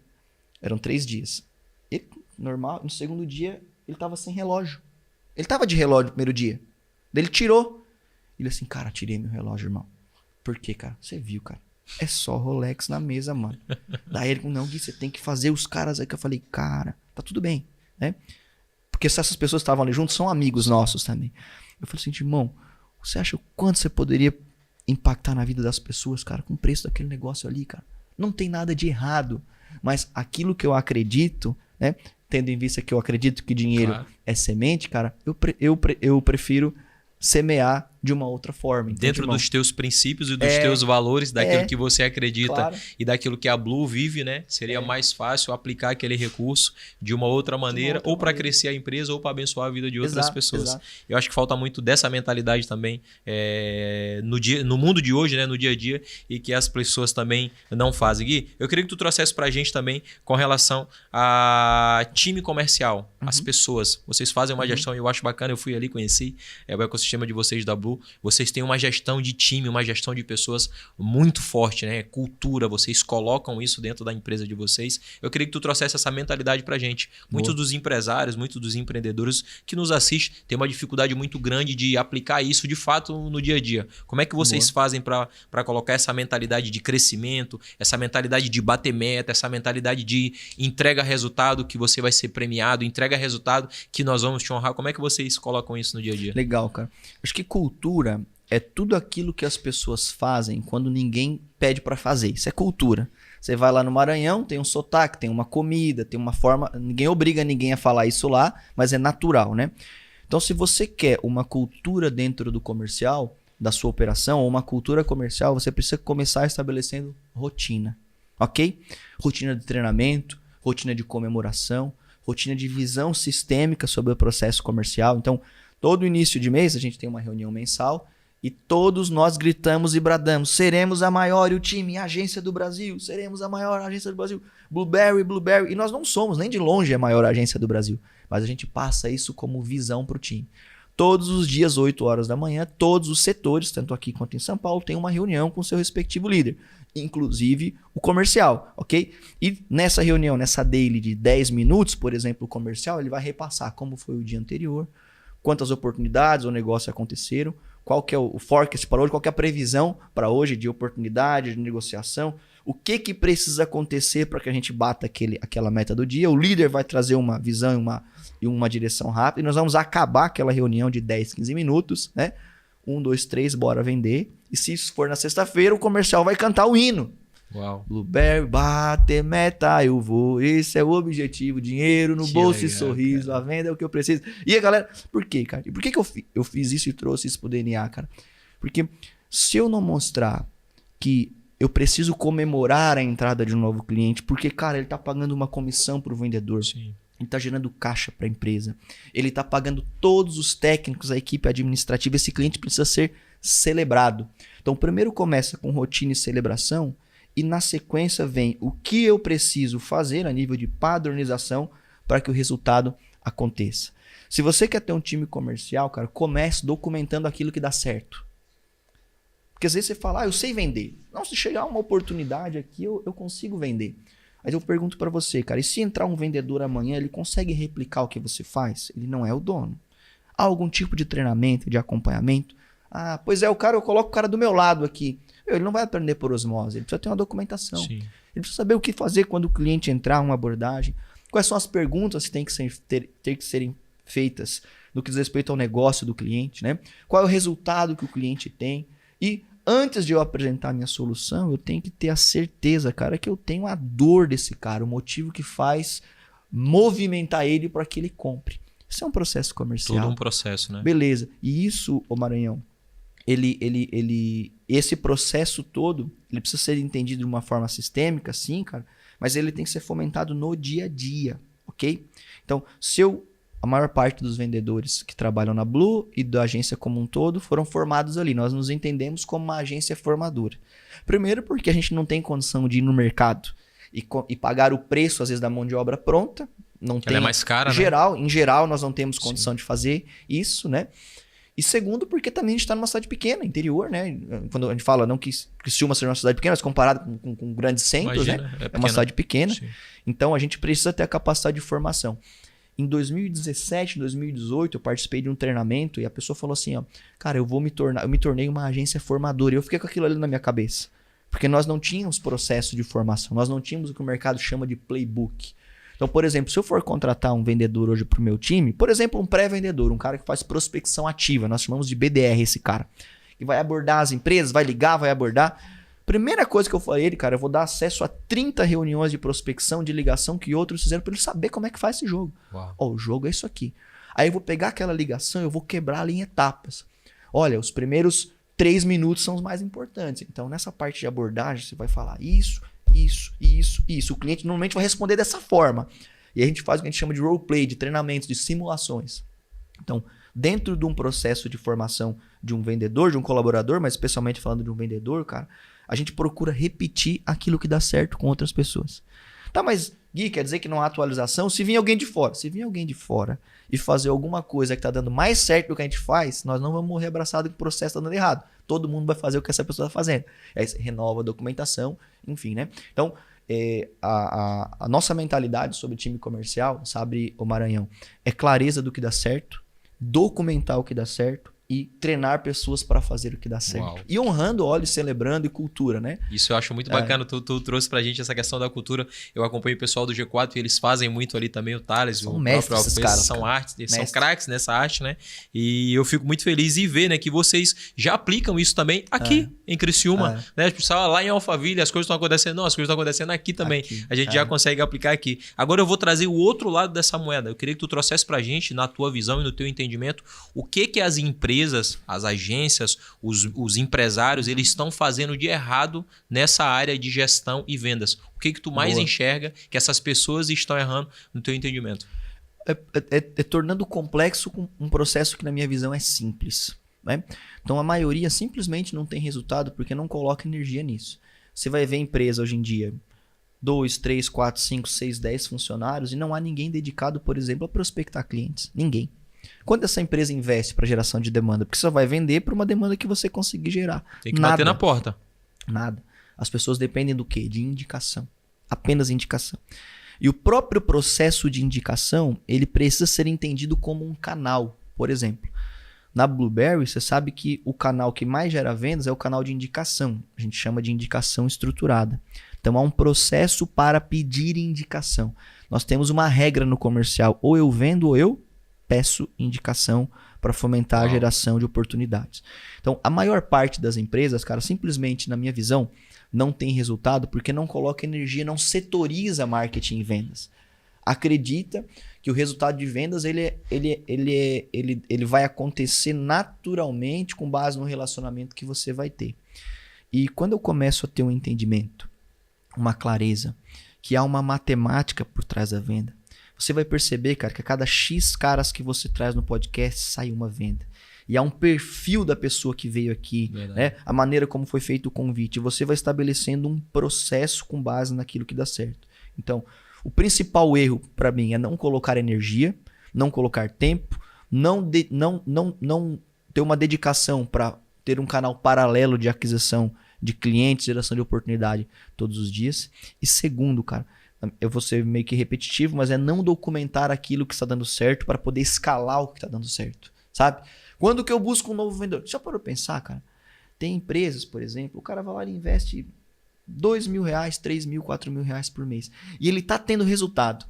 eram 3 dias. Ele, normal, no segundo dia, ele tava sem relógio. Ele tava de relógio no primeiro dia. Daí ele tirou. Ele assim, cara, tirei meu relógio, irmão. Por quê, cara? Você viu, cara? É só Rolex na mesa, mano. Daí ele, não, Gui, você tem que fazer os caras aí que eu falei, cara, tá tudo bem, né? Porque se essas pessoas estavam ali juntos, são amigos nossos também. Eu falei assim, irmão, você acha o quanto você poderia impactar na vida das pessoas, cara, com o preço daquele negócio ali, cara? Não tem nada de errado, mas aquilo que eu acredito, né? Tendo em vista que eu acredito que dinheiro é semente, cara, eu prefiro semear de uma outra forma. Entende, Dentro irmão? dos teus princípios e dos teus valores, daquilo que você acredita, claro. e daquilo que a Blue vive, né? Seria mais fácil aplicar aquele recurso de uma outra maneira, ou para crescer a empresa, ou para abençoar a vida de outras pessoas. Exato. Eu acho que falta muito dessa mentalidade também no mundo de hoje, né? No dia a dia, e que as pessoas também não fazem. Gui, eu queria que tu trouxesse pra gente também com relação a time comercial, as pessoas. Vocês fazem uma gestão, eu acho bacana, eu fui ali, conheci o ecossistema de vocês da Blue. Vocês têm uma gestão de time, uma gestão de pessoas muito forte, né? Cultura, vocês colocam isso dentro da empresa de vocês. Eu queria que tu trouxesse essa mentalidade pra gente. Muitos dos empresários, muitos dos empreendedores que nos assistem têm uma dificuldade muito grande de aplicar isso de fato no dia a dia. Como é que vocês fazem para colocar essa mentalidade de crescimento, essa mentalidade de bater meta, essa mentalidade de entrega resultado que você vai ser premiado, entrega resultado que nós vamos te honrar? Como é que vocês colocam isso no dia a dia? Legal, cara. Acho que cultura é tudo aquilo que as pessoas fazem quando ninguém pede pra fazer. Isso é cultura. Você vai lá no Maranhão, tem um sotaque, tem uma comida, tem uma forma... Ninguém obriga ninguém a falar isso lá, mas é natural, né? Então, se você quer uma cultura dentro do comercial, da sua operação, ou uma cultura comercial, você precisa começar estabelecendo rotina, ok? Rotina de treinamento, rotina de comemoração, rotina de visão sistêmica sobre o processo comercial. Então, todo início de mês a gente tem uma reunião mensal e todos nós gritamos e bradamos: seremos a maior, e o time, a agência do Brasil, seremos a maior agência do Brasil, Blueberry. E nós não somos nem de longe a maior agência do Brasil, mas a gente passa isso como visão para o time. Todos os dias, 8 horas da manhã, todos os setores, tanto aqui quanto em São Paulo, tem uma reunião com o seu respectivo líder, inclusive o comercial, ok? E nessa reunião, nessa daily de 10 minutos, por exemplo, o comercial, ele vai repassar como foi o dia anterior, quantas oportunidades ou negócios aconteceram, qual que é o forecast para hoje, qual que é a previsão para hoje de oportunidade, de negociação, o que precisa acontecer para que a gente bata aquela meta do dia. O líder vai trazer uma visão e uma direção rápida e nós vamos acabar aquela reunião de 10, 15 minutos, né? 1, 2, 3, bora vender. E se isso for na sexta-feira, o comercial vai cantar o hino. Uau. Blueberry, bater meta, eu vou. Esse é o objetivo. Dinheiro no Que bolso legal, e sorriso. cara. A venda é o que eu preciso. E a galera, por quê, cara? E por que eu fiz isso e trouxe isso pro DNA, cara? Porque se eu não mostrar que eu preciso comemorar a entrada de um novo cliente, porque, cara, ele tá pagando uma comissão pro vendedor. Sim. Ele tá gerando caixa para a empresa. Ele tá pagando todos os técnicos, a equipe administrativa. Esse cliente precisa ser celebrado. Então, primeiro começa com rotina e celebração. E na sequência vem o que eu preciso fazer a nível de padronização para que o resultado aconteça. Se você quer ter um time comercial, cara, comece documentando aquilo que dá certo. Porque às vezes você fala, eu sei vender. Não, se chegar uma oportunidade aqui, eu consigo vender. Mas eu pergunto para você, cara, e se entrar um vendedor amanhã, ele consegue replicar o que você faz? Ele não é o dono. Há algum tipo de treinamento, de acompanhamento? Ah, pois é, eu coloco o cara do meu lado aqui. Ele não vai aprender por osmose, ele precisa ter uma documentação. Sim. Ele precisa saber o que fazer quando o cliente entrar uma abordagem. Quais são as perguntas que tem que ter que serem feitas no que diz respeito ao negócio do cliente, né? Qual é o resultado que o cliente tem? E antes de eu apresentar a minha solução, eu tenho que ter a certeza, cara, que eu tenho a dor desse cara, o motivo que faz movimentar ele para que ele compre. Isso é um processo comercial. Todo um processo, né? Beleza. E isso, ô Maranhão, esse processo todo, ele precisa ser entendido de uma forma sistêmica, sim, cara, mas ele tem que ser fomentado no dia a dia, ok? Então, a maior parte dos vendedores que trabalham na Blue e da agência como um todo foram formados ali. Nós nos entendemos como uma agência formadora. Primeiro porque a gente não tem condição de ir no mercado e pagar o preço, às vezes, da mão de obra pronta. Não tem, Ela é mais cara, né? Em geral, nós não temos condição de fazer isso, né? E segundo, porque também a gente está numa cidade pequena, interior, né? Quando a gente fala, não que Criciúma seja uma cidade pequena, mas comparado com grandes centros, Imagina, né? É uma cidade pequena. Sim. Então, a gente precisa ter a capacidade de formação. Em 2017, 2018, eu participei de um treinamento e a pessoa falou assim, ó, cara, eu me tornei uma agência formadora. E eu fiquei com aquilo ali na minha cabeça. Porque nós não tínhamos processo de formação, nós não tínhamos o que o mercado chama de playbook. Então, por exemplo, se eu for contratar um vendedor hoje para o meu time, por exemplo, um pré-vendedor, um cara que faz prospecção ativa, nós chamamos de BDR esse cara, que vai abordar as empresas, vai ligar, vai abordar. Primeira coisa que eu falei a ele, cara, eu vou dar acesso a 30 reuniões de prospecção, de ligação que outros fizeram para ele saber como é que faz esse jogo. Ó, o jogo é isso aqui. Aí eu vou pegar aquela ligação e eu vou quebrar ela em etapas. Olha, os primeiros 3 minutos são os mais importantes. Então, nessa parte de abordagem, você vai falar isso. O cliente normalmente vai responder dessa forma. E a gente faz o que a gente chama de roleplay, de treinamentos, de simulações. Então, dentro de um processo de formação de um vendedor, de um colaborador, mas especialmente falando de um vendedor, cara, a gente procura repetir aquilo que dá certo com outras pessoas. Tá, mas Gui, quer dizer que não há atualização? Se vir alguém de fora e fazer alguma coisa que tá dando mais certo do que a gente faz, nós não vamos morrer abraçado que o processo tá dando errado. Todo mundo vai fazer o que essa pessoa tá fazendo. Aí você renova a documentação, enfim, né? Então, a nossa mentalidade sobre time comercial, sabe, o Maranhão, é clareza do que dá certo, documentar o que dá certo e treinar pessoas para fazer o que dá certo. Uau. E honrando, olha, celebrando e cultura, né? Isso eu acho muito bacana. Tu trouxe pra gente essa questão da cultura. Eu acompanho o pessoal do G4 e eles fazem muito ali também, o Thales, São o mestres próprio esses Alves, caras, são cara. artes, eles são Mestres. craques nessa arte, né? E eu fico muito feliz em ver, né, que vocês já aplicam isso também aqui em Criciúma, né? Tipo, lá em Alphaville as coisas estão acontecendo, não, as coisas estão acontecendo aqui também. Aqui, a gente já consegue aplicar aqui. Agora eu vou trazer o outro lado dessa moeda. Eu queria que tu trouxesse pra gente, na tua visão e no teu entendimento, o que as empresas, as agências, os empresários, eles estão fazendo de errado nessa área de gestão e vendas. O que tu mais enxerga que essas pessoas estão errando no teu entendimento? É tornando complexo com um processo que, na minha visão, é simples, né? Então, a maioria simplesmente não tem resultado porque não coloca energia nisso. Você vai ver empresa hoje em dia, 2, 3, 4, 5, 6, 10 funcionários e não há ninguém dedicado, por exemplo, a prospectar clientes. Ninguém. Quanto essa empresa investe para geração de demanda? Porque você só vai vender para uma demanda que você conseguir gerar. Tem que bater na porta. Nada. As pessoas dependem do quê? De indicação. Apenas indicação. E o próprio processo de indicação, ele precisa ser entendido como um canal. Por exemplo, na Blueberry, você sabe que o canal que mais gera vendas é o canal de indicação. A gente chama de indicação estruturada. Então, há um processo para pedir indicação. Nós temos uma regra no comercial. Ou eu vendo ou eu peço indicação para fomentar a geração de oportunidades. Então, a maior parte das empresas, cara, simplesmente, na minha visão, não tem resultado porque não coloca energia, não setoriza marketing e vendas. Acredita que o resultado de vendas ele vai acontecer naturalmente com base no relacionamento que você vai ter. E quando eu começo a ter um entendimento, uma clareza, que há uma matemática por trás da venda, você vai perceber, cara, que a cada X caras que você traz no podcast sai uma venda. E há um perfil da pessoa que veio aqui, né? A maneira como foi feito o convite. Você vai estabelecendo um processo com base naquilo que dá certo. Então, o principal erro para mim é não colocar energia, não colocar tempo, não ter uma dedicação para ter um canal paralelo de aquisição de clientes, geração de oportunidade todos os dias. E segundo, cara, eu vou ser meio que repetitivo, mas é não documentar aquilo que está dando certo para poder escalar o que está dando certo, sabe? Quando que eu busco um novo vendedor? Já parou pra pensar, cara? Tem empresas, por exemplo, o cara vai lá e investe R$2.000, R$3.000, R$4.000 por mês. E ele tá tendo resultado.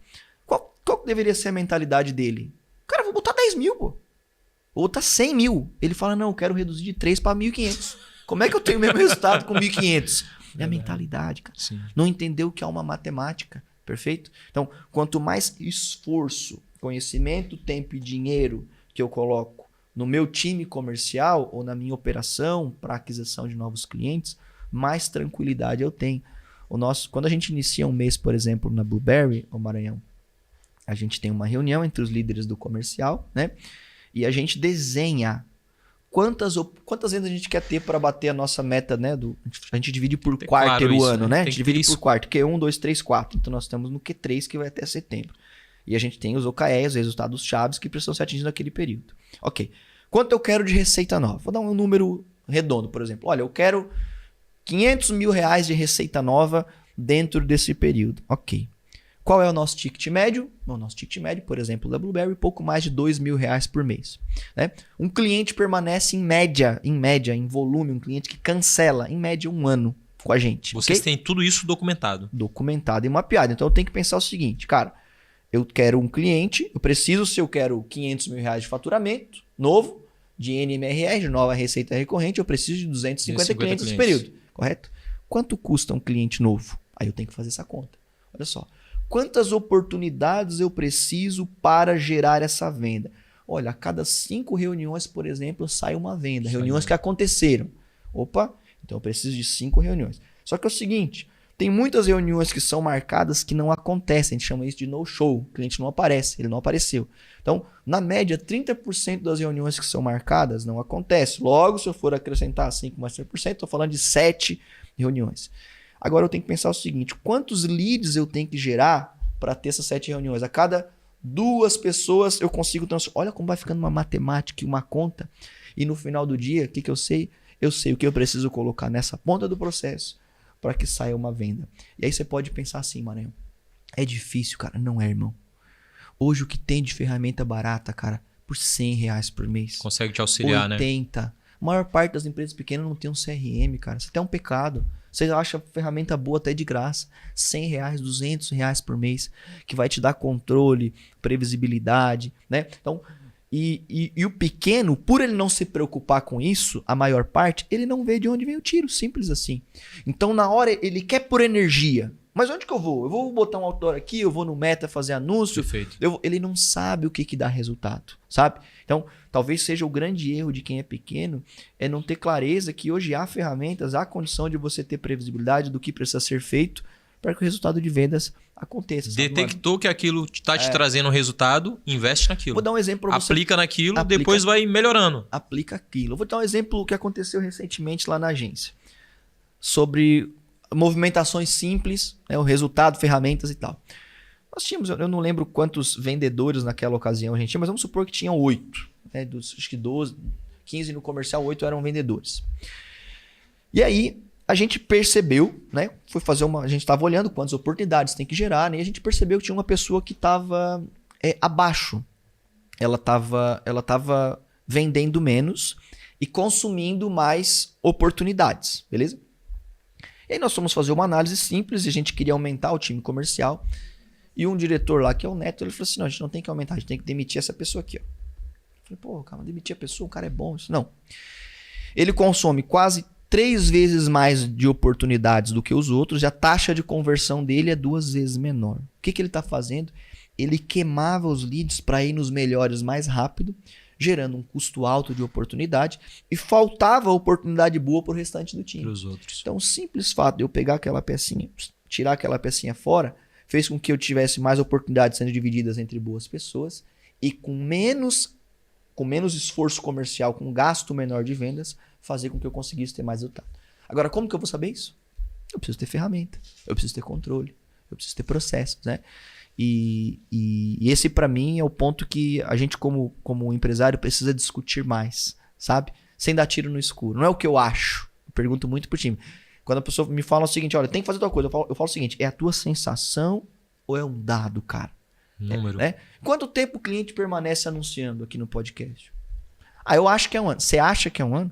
Qual deveria ser a mentalidade dele? Cara, vou botar 10 mil, pô. Vou botar 100 mil. Ele fala, não, eu quero reduzir de 3 para 1.500. Como é que eu tenho o mesmo resultado com 1.500? É a mentalidade, cara. Sim. Não entendeu que há uma matemática, perfeito? Então, quanto mais esforço, conhecimento, tempo e dinheiro que eu coloco no meu time comercial ou na minha operação para aquisição de novos clientes, mais tranquilidade eu tenho. Quando a gente inicia um mês, por exemplo, na Blueberry, ou Maranhão, a gente tem uma reunião entre os líderes do comercial, né? E a gente desenha quantas vendas a gente quer ter para bater a nossa meta, né? A gente divide por quarto o ano, né? A gente divide por quarto, Q1, 2, 3, 4. Então nós estamos no Q3, que vai até setembro. E a gente tem os OKRs, os resultados chaves que precisam ser atingidos naquele período. Ok. Quanto eu quero de receita nova? Vou dar um número redondo, por exemplo. Olha, eu quero R$500 mil de receita nova dentro desse período. Ok. Qual é o nosso ticket médio? O nosso ticket médio, por exemplo, da Blueberry, pouco mais de R$2.000 por mês. Né? Um cliente permanece em média, em volume, um cliente que cancela, em média, 1 ano com a gente. Vocês okay? têm tudo isso documentado. Documentado e mapeado. Então eu tenho que pensar o seguinte, cara, eu quero um cliente, se eu quero R$500 mil de faturamento novo, de NMRR, de nova receita recorrente, eu preciso de 250 clientes nesse período, correto? Quanto custa um cliente novo? Aí eu tenho que fazer essa conta. Olha só. Quantas oportunidades eu preciso para gerar essa venda? Olha, a cada 5 reuniões, por exemplo, sai uma venda. Reuniões que aconteceram. Opa, então eu preciso de 5 reuniões. Só que é o seguinte, tem muitas reuniões que são marcadas que não acontecem. A gente chama isso de no-show. O cliente não aparece, ele não apareceu. Então, na média, 30% das reuniões que são marcadas não acontecem. Logo, se eu for acrescentar 5 mais 30%, estou falando de 7 reuniões. Agora eu tenho que pensar o seguinte, quantos leads eu tenho que gerar para ter essas 7 reuniões? A cada 2 pessoas eu consigo transformar. Olha como vai ficando uma matemática e uma conta. E no final do dia, o que eu sei? Eu sei o que eu preciso colocar nessa ponta do processo para que saia uma venda. E aí você pode pensar assim, Maranhão, é difícil, cara? Não é, irmão. Hoje o que tem de ferramenta barata, cara, por R$100 por mês. Consegue te auxiliar, 80. Né? A maior parte das empresas pequenas não tem um CRM, cara. Isso até é um pecado. Você acha ferramenta boa até de graça. R$100, R$200 por mês, que vai te dar controle, previsibilidade, né? Então, e o pequeno, por ele não se preocupar com isso, a maior parte, ele não vê de onde vem o tiro, simples assim. Então, na hora, ele quer por energia. Mas onde que eu vou? Eu vou botar um outdoor aqui, eu vou no Meta fazer anúncio. Perfeito. Ele não sabe o que dá resultado, sabe? Então, talvez seja o grande erro de quem é pequeno, é não ter clareza que hoje há ferramentas, há condição de você ter previsibilidade do que precisa ser feito para que o resultado de vendas aconteça. Sabe? Detectou que aquilo está te trazendo um resultado, investe naquilo. Vou dar um exemplo para você. Aplica naquilo, depois vai melhorando. Aplica aquilo. Eu vou dar um exemplo que aconteceu recentemente lá na agência. Sobre movimentações simples, né, o resultado, ferramentas e tal. Nós tínhamos, eu não lembro quantos vendedores naquela ocasião a gente tinha, mas vamos supor que tinha 8. Né? Acho que 12, 15 no comercial, 8 eram vendedores. E aí, a gente percebeu, né? A gente estava olhando quantas oportunidades tem que gerar, né? E a gente percebeu que tinha uma pessoa que estava abaixo. Ela estava vendendo menos e consumindo mais oportunidades, beleza? E aí nós fomos fazer uma análise simples e a gente queria aumentar o time comercial. E um diretor lá, que é o Neto, ele falou assim, não, a gente não tem que aumentar, a gente tem que demitir essa pessoa aqui. Ó. Eu falei, pô, calma, demitir a pessoa, o cara é bom. Isso não. Ele consome quase 3 vezes mais de oportunidades do que os outros e a taxa de conversão dele é 2 vezes menor. O que ele está fazendo? Ele queimava os leads para ir nos melhores mais rápido, gerando um custo alto de oportunidade e faltava oportunidade boa para o restante do time. Para os outros. Então, o simples fato de eu pegar aquela pecinha, tirar aquela pecinha fora, fez com que eu tivesse mais oportunidades sendo divididas entre boas pessoas e com menos esforço comercial, com gasto menor de vendas, fazer com que eu conseguisse ter mais resultado. Agora, como que eu vou saber isso? Eu preciso ter ferramenta, eu preciso ter controle, eu preciso ter processos, né? E esse, para mim, é o ponto que a gente, como empresário, precisa discutir mais, sabe? Sem dar tiro no escuro. Não é o que eu acho. Eu pergunto muito pro time. Quando a pessoa me fala o seguinte, olha, tem que fazer tal coisa, eu falo o seguinte, é a tua sensação ou é um dado, cara? Número. Quanto tempo o cliente permanece anunciando aqui no podcast? Eu acho que é um ano. Você acha que é um ano?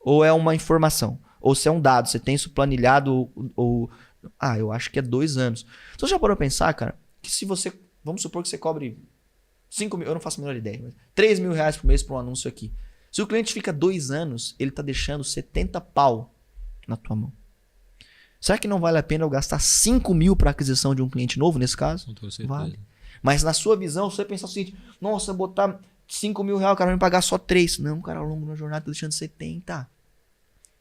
Ou é uma informação? Ou se é um dado, você tem isso planilhado ou... eu acho que é 2 anos. Você já parou pra pensar, cara, que se você... Vamos supor que você cobre 5 mil, eu não faço a menor ideia, mas 3 mil reais por mês para um anúncio aqui. Se o cliente fica 2 anos, ele tá deixando 70 pau na tua mão. Será que não vale a pena eu gastar 5 mil para aquisição de um cliente novo nesse caso? Com toda certeza. Vale. Mas na sua visão, você pensar o seguinte, nossa, botar 5 mil reais, o cara vai me pagar só 3. Não, cara, ao longo da jornada tá deixando 70.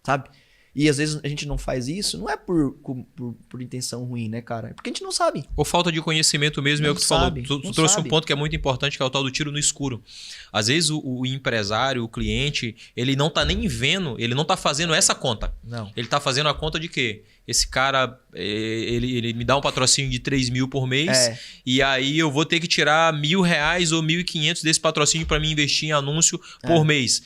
Sabe? E às vezes a gente não faz isso, não é por intenção ruim, né, cara? É porque a gente não sabe. Ou falta de conhecimento mesmo, é o que tu falou. Tu trouxe um ponto que é muito importante, que é o tal do tiro no escuro. Às vezes o empresário, o cliente, ele não tá nem vendo, ele não tá fazendo essa conta. Não. Ele tá fazendo a conta de quê? Esse cara, ele me dá um patrocínio de 3 mil por mês e aí eu vou ter que tirar R$1.000 ou 1.500 desse patrocínio para mim investir em anúncio por mês.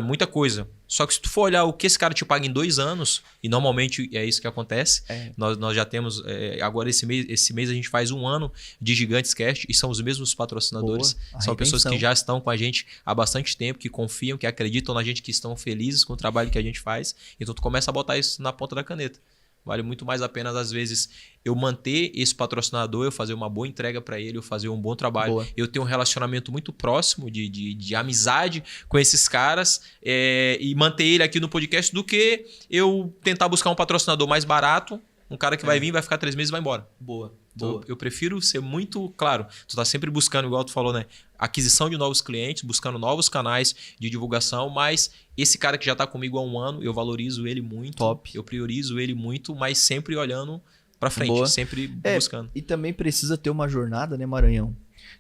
Muita coisa. Só que se tu for olhar o que esse cara te paga em 2 anos, e normalmente é isso que acontece, nós já temos, agora esse mês a gente faz 1 ano de Gigantes Cast e são os mesmos patrocinadores. São pessoas que já estão com a gente há bastante tempo, que confiam, que acreditam na gente, que estão felizes com o trabalho que a gente faz. Então tu começa a botar isso na ponta da caneta. Vale muito mais a pena, às vezes, eu manter esse patrocinador, eu fazer uma boa entrega para ele, eu fazer um bom trabalho. Eu ter um relacionamento muito próximo de amizade com esses caras e manter ele aqui no podcast do que eu tentar buscar um patrocinador mais barato, um cara que vai vir, vai ficar 3 meses e vai embora. Boa. Então, eu prefiro ser muito claro. Tu tá sempre buscando, igual tu falou, né? Aquisição de novos clientes, buscando novos canais de divulgação, mas esse cara que já tá comigo há 1 ano, eu valorizo ele muito. Top. Eu priorizo ele muito, mas sempre olhando pra frente, sempre buscando. E também precisa ter uma jornada, né, Maranhão,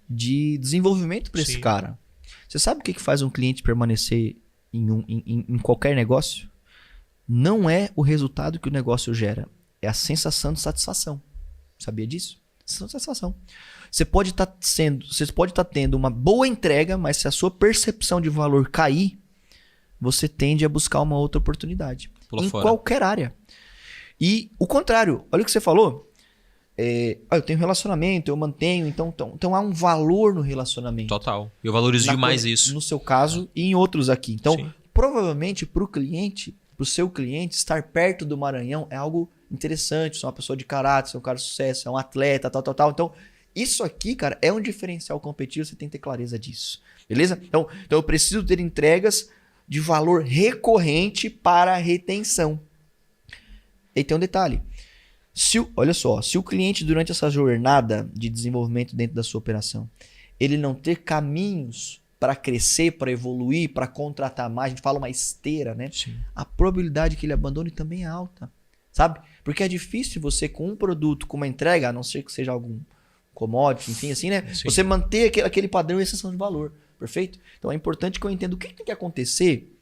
de desenvolvimento para esse cara. Você sabe o que faz um cliente permanecer em qualquer negócio? Não é o resultado que o negócio gera, é a sensação de satisfação. Sabia disso? Satisfação. Você pode estar tendo uma boa entrega, mas se a sua percepção de valor cair, você tende a buscar uma outra oportunidade. Pula fora. Qualquer área. E o contrário, olha o que você falou. Eu tenho relacionamento, eu mantenho, então há um valor no relacionamento. Total. Eu valorizo demais isso. No seu caso e em outros aqui. Então, provavelmente para o seu cliente, estar perto do Maranhão é algo interessante. Você é uma pessoa de caráter, você é um cara de sucesso, é um atleta, tal. Então, isso aqui, cara, é um diferencial competitivo, você tem que ter clareza disso. Beleza? Então eu preciso ter entregas de valor recorrente para a retenção. E tem um detalhe. Olha só, se o cliente, durante essa jornada de desenvolvimento dentro da sua operação, ele não ter caminhos para crescer, para evoluir, para contratar mais, a gente fala uma esteira, né? Sim. A probabilidade que ele abandone também é alta, sabe? Porque é difícil você, com um produto, com uma entrega, a não ser que seja algum commodity, enfim, assim, né? Sim. Você manter aquele padrão e exceção de valor, perfeito? Então é importante que eu entenda o que tem que acontecer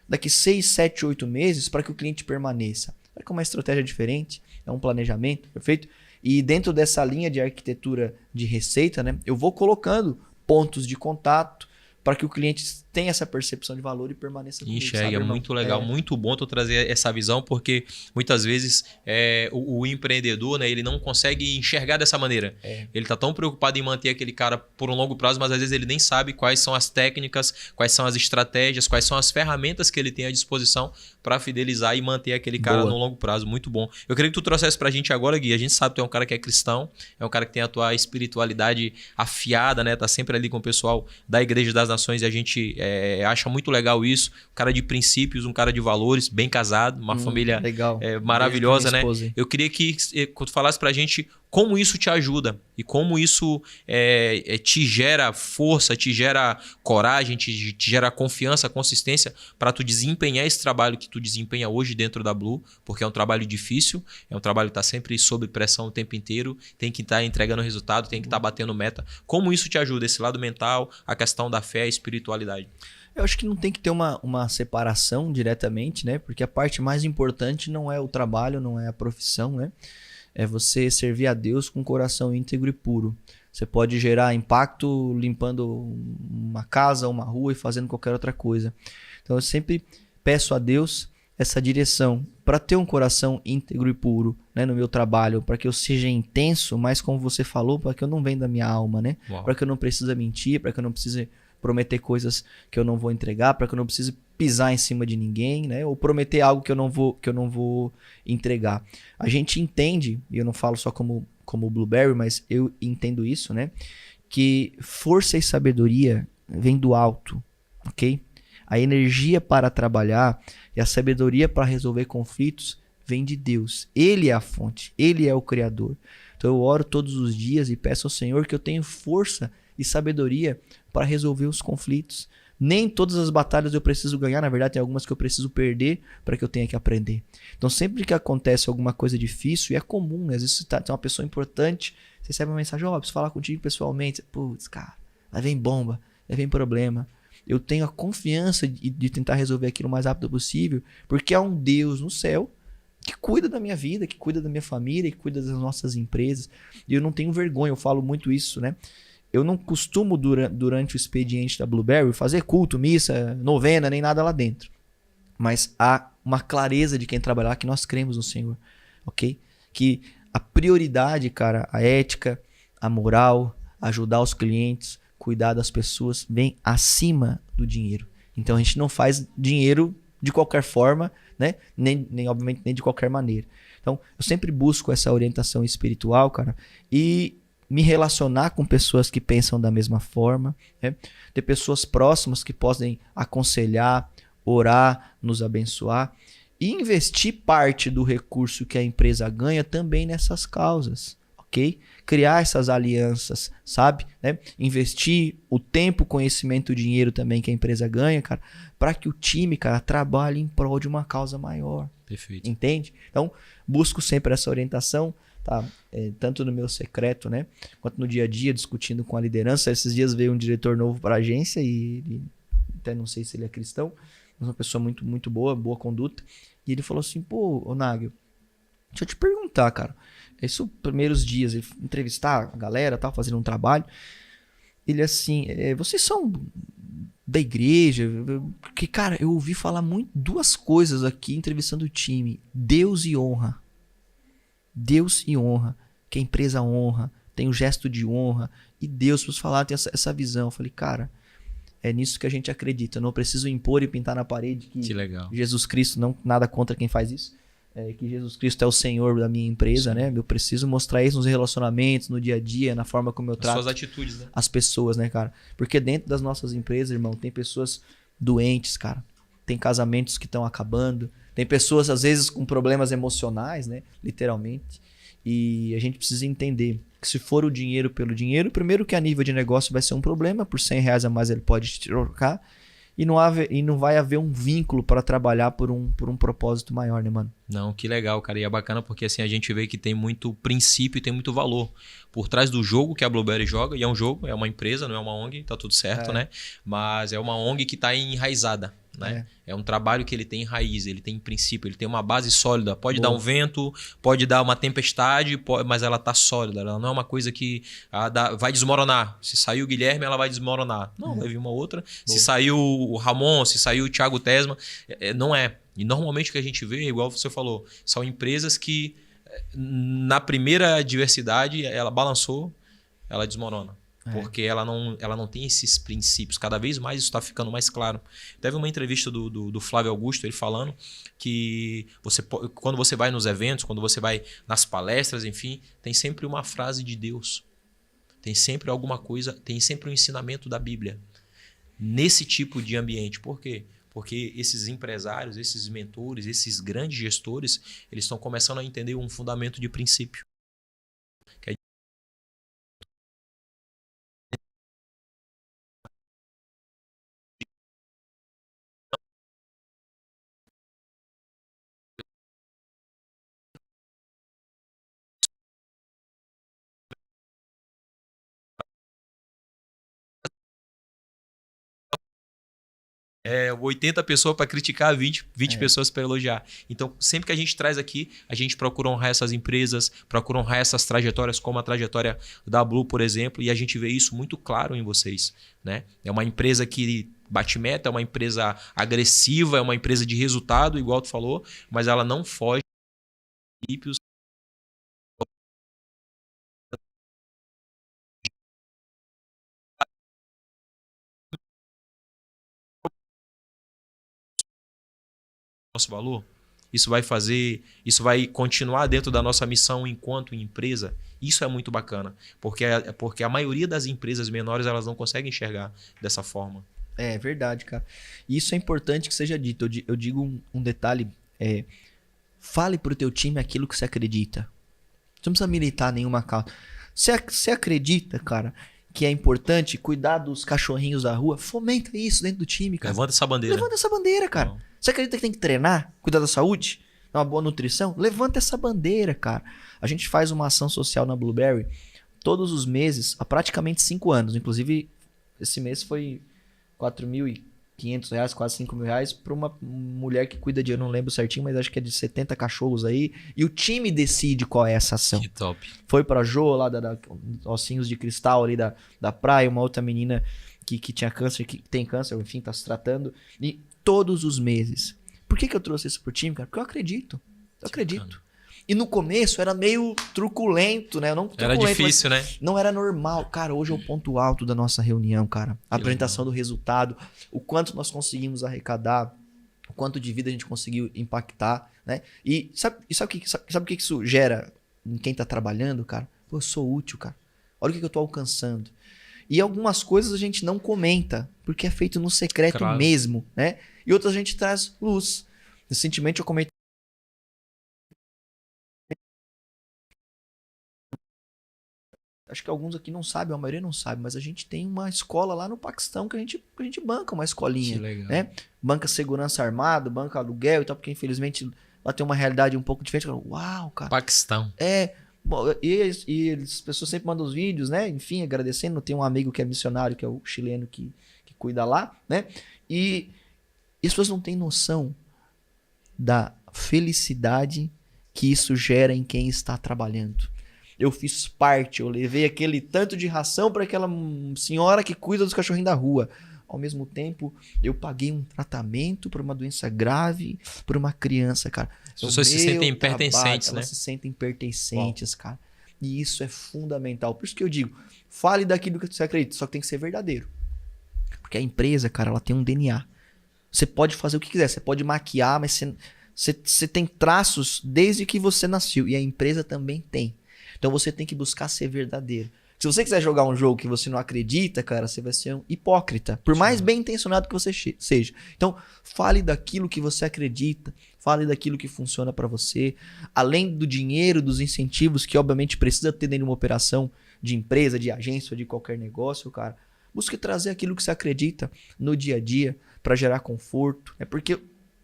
daqui 6, 7, 8 meses para que o cliente permaneça. Só que é uma estratégia diferente, é um planejamento, perfeito? E dentro dessa linha de arquitetura de receita, né, eu vou colocando pontos de contato para que o cliente tenha essa percepção de valor e permaneça comigo. Enxerga, é muito legal, muito bom tu trazer essa visão, porque muitas vezes o empreendedor, né, ele não consegue enxergar dessa maneira. Ele tá tão preocupado em manter aquele cara por um longo prazo, mas às vezes ele nem sabe quais são as técnicas, quais são as estratégias, quais são as ferramentas que ele tem à disposição para fidelizar e manter aquele cara no longo prazo. Muito bom. Eu queria que tu trouxesse pra gente agora, Gui. A gente sabe que tu é um cara que é cristão, é um cara que tem a tua espiritualidade afiada, né? Tá sempre ali com o pessoal da Igreja das Nações e a gente acha muito legal isso. Um cara de princípios, um cara de valores, bem casado, uma família legal. Maravilhosa, né? Esposa. Eu queria que tu falasse pra gente como isso te ajuda e como isso te gera força, te gera coragem, te gera confiança, consistência para tu desempenhar esse trabalho que tu desempenha hoje dentro da Blue, porque é um trabalho difícil, é um trabalho que está sempre sob pressão o tempo inteiro, tem que estar entregando resultado, tem que estar batendo meta. Como isso te ajuda, esse lado mental, a questão da fé, a espiritualidade? Eu acho que não tem que ter uma separação diretamente, né? Porque a parte mais importante não é o trabalho, não é a profissão, né? É você servir a Deus com um coração íntegro e puro. Você pode gerar impacto limpando uma casa, uma rua e fazendo qualquer outra coisa. Então eu sempre peço a Deus essa direção para ter um coração íntegro e puro, né, no meu trabalho, para que eu seja intenso, mas como você falou, para que eu não venda minha alma, né? Para que eu não precise mentir, para que eu não precise prometer coisas que eu não vou entregar, para que eu não precise pisar em cima de ninguém, né? Ou prometer algo que eu não vou entregar. A gente entende, e eu não falo só como Blueberry, mas eu entendo isso, né? Que força e sabedoria vem do alto, ok? A energia para trabalhar e a sabedoria para resolver conflitos vem de Deus. Ele é a fonte, Ele é o Criador. Então eu oro todos os dias e peço ao Senhor que eu tenha força e sabedoria para resolver os conflitos. Nem todas as batalhas eu preciso ganhar, na verdade tem algumas que eu preciso perder para que eu tenha que aprender. Então sempre que acontece alguma coisa difícil, e é comum, né? Às vezes você tem uma pessoa importante, você recebe uma mensagem, preciso falar contigo pessoalmente. Putz, cara, aí vem bomba, aí vem problema. Eu tenho a confiança de tentar resolver aquilo o mais rápido possível, porque há um Deus no céu que cuida da minha vida, que cuida da minha família, que cuida das nossas empresas. E eu não tenho vergonha, eu falo muito isso, né? Eu não costumo, durante o expediente da Blueberry, fazer culto, missa, novena, nem nada lá dentro. Mas há uma clareza de quem trabalhar que nós cremos no Senhor, ok? Que a prioridade, cara, a ética, a moral, ajudar os clientes, cuidar das pessoas, vem acima do dinheiro. Então a gente não faz dinheiro de qualquer forma, né? Obviamente, nem de qualquer maneira. Então eu sempre busco essa orientação espiritual, cara, e me relacionar com pessoas que pensam da mesma forma, né? Ter pessoas próximas que podem aconselhar, orar, nos abençoar e investir parte do recurso que a empresa ganha também nessas causas, ok? Criar essas alianças, sabe? Né? Investir o tempo, conhecimento, o dinheiro também que a empresa ganha, cara, para que o time, cara, trabalhe em prol de uma causa maior. Perfeito. Entende? Então, busco sempre essa orientação, tá? Tanto no meu secreto, né, quanto no dia a dia, discutindo com a liderança. Esses dias veio um diretor novo para a agência e ele, até não sei se ele é cristão, mas uma pessoa muito, muito boa conduta. E ele falou assim, pô, Nagel, deixa eu te perguntar, cara. Esses primeiros dias, ele entrevistar a galera, tava fazendo um trabalho. Ele assim, vocês são da igreja? Porque, cara, eu ouvi falar duas coisas aqui entrevistando o time. Deus e honra. Deus e honra, que a empresa honra, tem o gesto de honra, e Deus, para falar, tem essa visão. Eu falei, cara, é nisso que a gente acredita. Eu não preciso impor e pintar na parede que legal. Jesus Cristo, não nada contra quem faz isso, que Jesus Cristo é o Senhor da minha empresa, né? Eu preciso mostrar isso nos relacionamentos, no dia a dia, na forma como eu trato suas atitudes, né? As pessoas, né, cara? Porque dentro das nossas empresas, irmão, tem pessoas doentes, cara. Tem casamentos que estão acabando. Tem pessoas, às vezes, com problemas emocionais, né? Literalmente. E a gente precisa entender que se for o dinheiro pelo dinheiro, primeiro que a nível de negócio vai ser um problema, por R$100 a mais ele pode te trocar. E não vai haver um vínculo para trabalhar por um propósito maior, né, mano? Não, que legal, cara. E é bacana porque assim a gente vê que tem muito princípio e tem muito valor por trás do jogo que a Blueberry joga. E é um jogo, é uma empresa, não é uma ONG, tá tudo certo, né? Mas é uma ONG que tá enraizada né? É um trabalho que ele tem raiz, ele tem princípio, ele tem uma base sólida. Pode dar um vento, pode dar uma tempestade, mas ela tá sólida. Ela não é uma coisa que vai desmoronar. Se saiu o Guilherme, ela vai desmoronar. Não, vai vir uma outra. Se saiu o Ramon, se saiu o Thiago Tesma, não é. E normalmente o que a gente vê, igual você falou, são empresas que na primeira adversidade ela balançou, ela desmorona. Porque ela não tem esses princípios. Cada vez mais isso está ficando mais claro. Teve uma entrevista do Flávio Augusto, ele falando que quando você vai nos eventos, quando você vai nas palestras, enfim, tem sempre uma frase de Deus. Tem sempre alguma coisa, tem sempre um ensinamento da Bíblia. Nesse tipo de ambiente. Por quê? Porque esses empresários, esses mentores, esses grandes gestores, eles estão começando a entender um fundamento de princípio. É 80 pessoas para criticar, 20 pessoas para elogiar. Então, sempre que a gente traz aqui, a gente procura honrar essas empresas, procura honrar essas trajetórias, como a trajetória da Blue, por exemplo, e a gente vê isso muito claro em vocês, né? É uma empresa que bate meta, é uma empresa agressiva, é uma empresa de resultado, igual tu falou, mas ela não foge dos princípios. Nosso valor, isso vai continuar dentro da nossa missão enquanto empresa. Isso é muito bacana, porque a maioria das empresas menores elas não conseguem enxergar dessa forma. É verdade, cara. E isso é importante que seja dito. Eu digo um detalhe, fale pro teu time aquilo que você acredita. Você não precisa militar nenhuma causa. Você acredita, cara, que é importante cuidar dos cachorrinhos da rua? Fomenta isso dentro do time, cara. Levanta essa bandeira. Levanta essa bandeira, cara. Não. Você acredita que tem que treinar, cuidar da saúde, uma boa nutrição? Levanta essa bandeira, cara. A gente faz uma ação social na Blueberry todos os meses, há praticamente 5 anos. Inclusive, esse mês foi R$4.500, quase R$5.000, para uma mulher que cuida de, eu não lembro certinho, mas acho que é de 70 cachorros aí. E o time decide qual é essa ação. Que top. Foi pra Jo, lá da Ossinhos de Cristal, ali da praia, uma outra menina que tinha câncer, que tem câncer, enfim, tá se tratando. E todos os meses. Por que eu trouxe isso pro time, cara? Porque eu acredito. Eu acredito. E no começo era meio truculento, né? Não truculento, era difícil, né? Não era normal. Cara, hoje é o ponto alto da nossa reunião, cara. A apresentação do resultado, o quanto nós conseguimos arrecadar, o quanto de vida a gente conseguiu impactar, né? E sabe o que isso gera em quem tá trabalhando, cara? Pô, eu sou útil, cara. Olha o que eu tô alcançando. E algumas coisas a gente não comenta, porque é feito no secreto mesmo, né? E outras a gente traz luz. Recentemente eu comentei. Acho que alguns aqui não sabem, a maioria não sabe, mas a gente tem uma escola lá no Paquistão que a gente banca uma escolinha. Que legal. Né? Banca segurança armado, banca aluguel e tal, porque infelizmente lá tem uma realidade um pouco diferente. Uau, cara. Paquistão. E as pessoas sempre mandam os vídeos, né? Enfim, agradecendo. Tem um amigo que é missionário, que é o chileno que cuida lá, né? E as pessoas não têm noção da felicidade que isso gera em quem está trabalhando. Eu fiz parte, eu levei aquele tanto de ração para aquela senhora que cuida dos cachorrinhos da rua. Ao mesmo tempo, eu paguei um tratamento para uma doença grave para uma criança, cara. As pessoas se sentem pertencentes, né? Elas se sentem pertencentes, cara. E isso é fundamental. Por isso que eu digo, fale daquilo que você acredita, só que tem que ser verdadeiro. Porque a empresa, cara, ela tem um DNA. Você pode fazer o que quiser, você pode maquiar, mas você tem traços desde que você nasceu. E a empresa também tem. Então você tem que buscar ser verdadeiro. Se você quiser jogar um jogo que você não acredita, cara, você vai ser um hipócrita. Por mais bem intencionado que você seja. Então, fale daquilo que você acredita. Fale daquilo que funciona para você. Além do dinheiro, dos incentivos, que obviamente precisa ter dentro de uma operação de empresa, de agência ou de qualquer negócio, cara. Busque trazer aquilo que você acredita no dia a dia para gerar conforto. É porque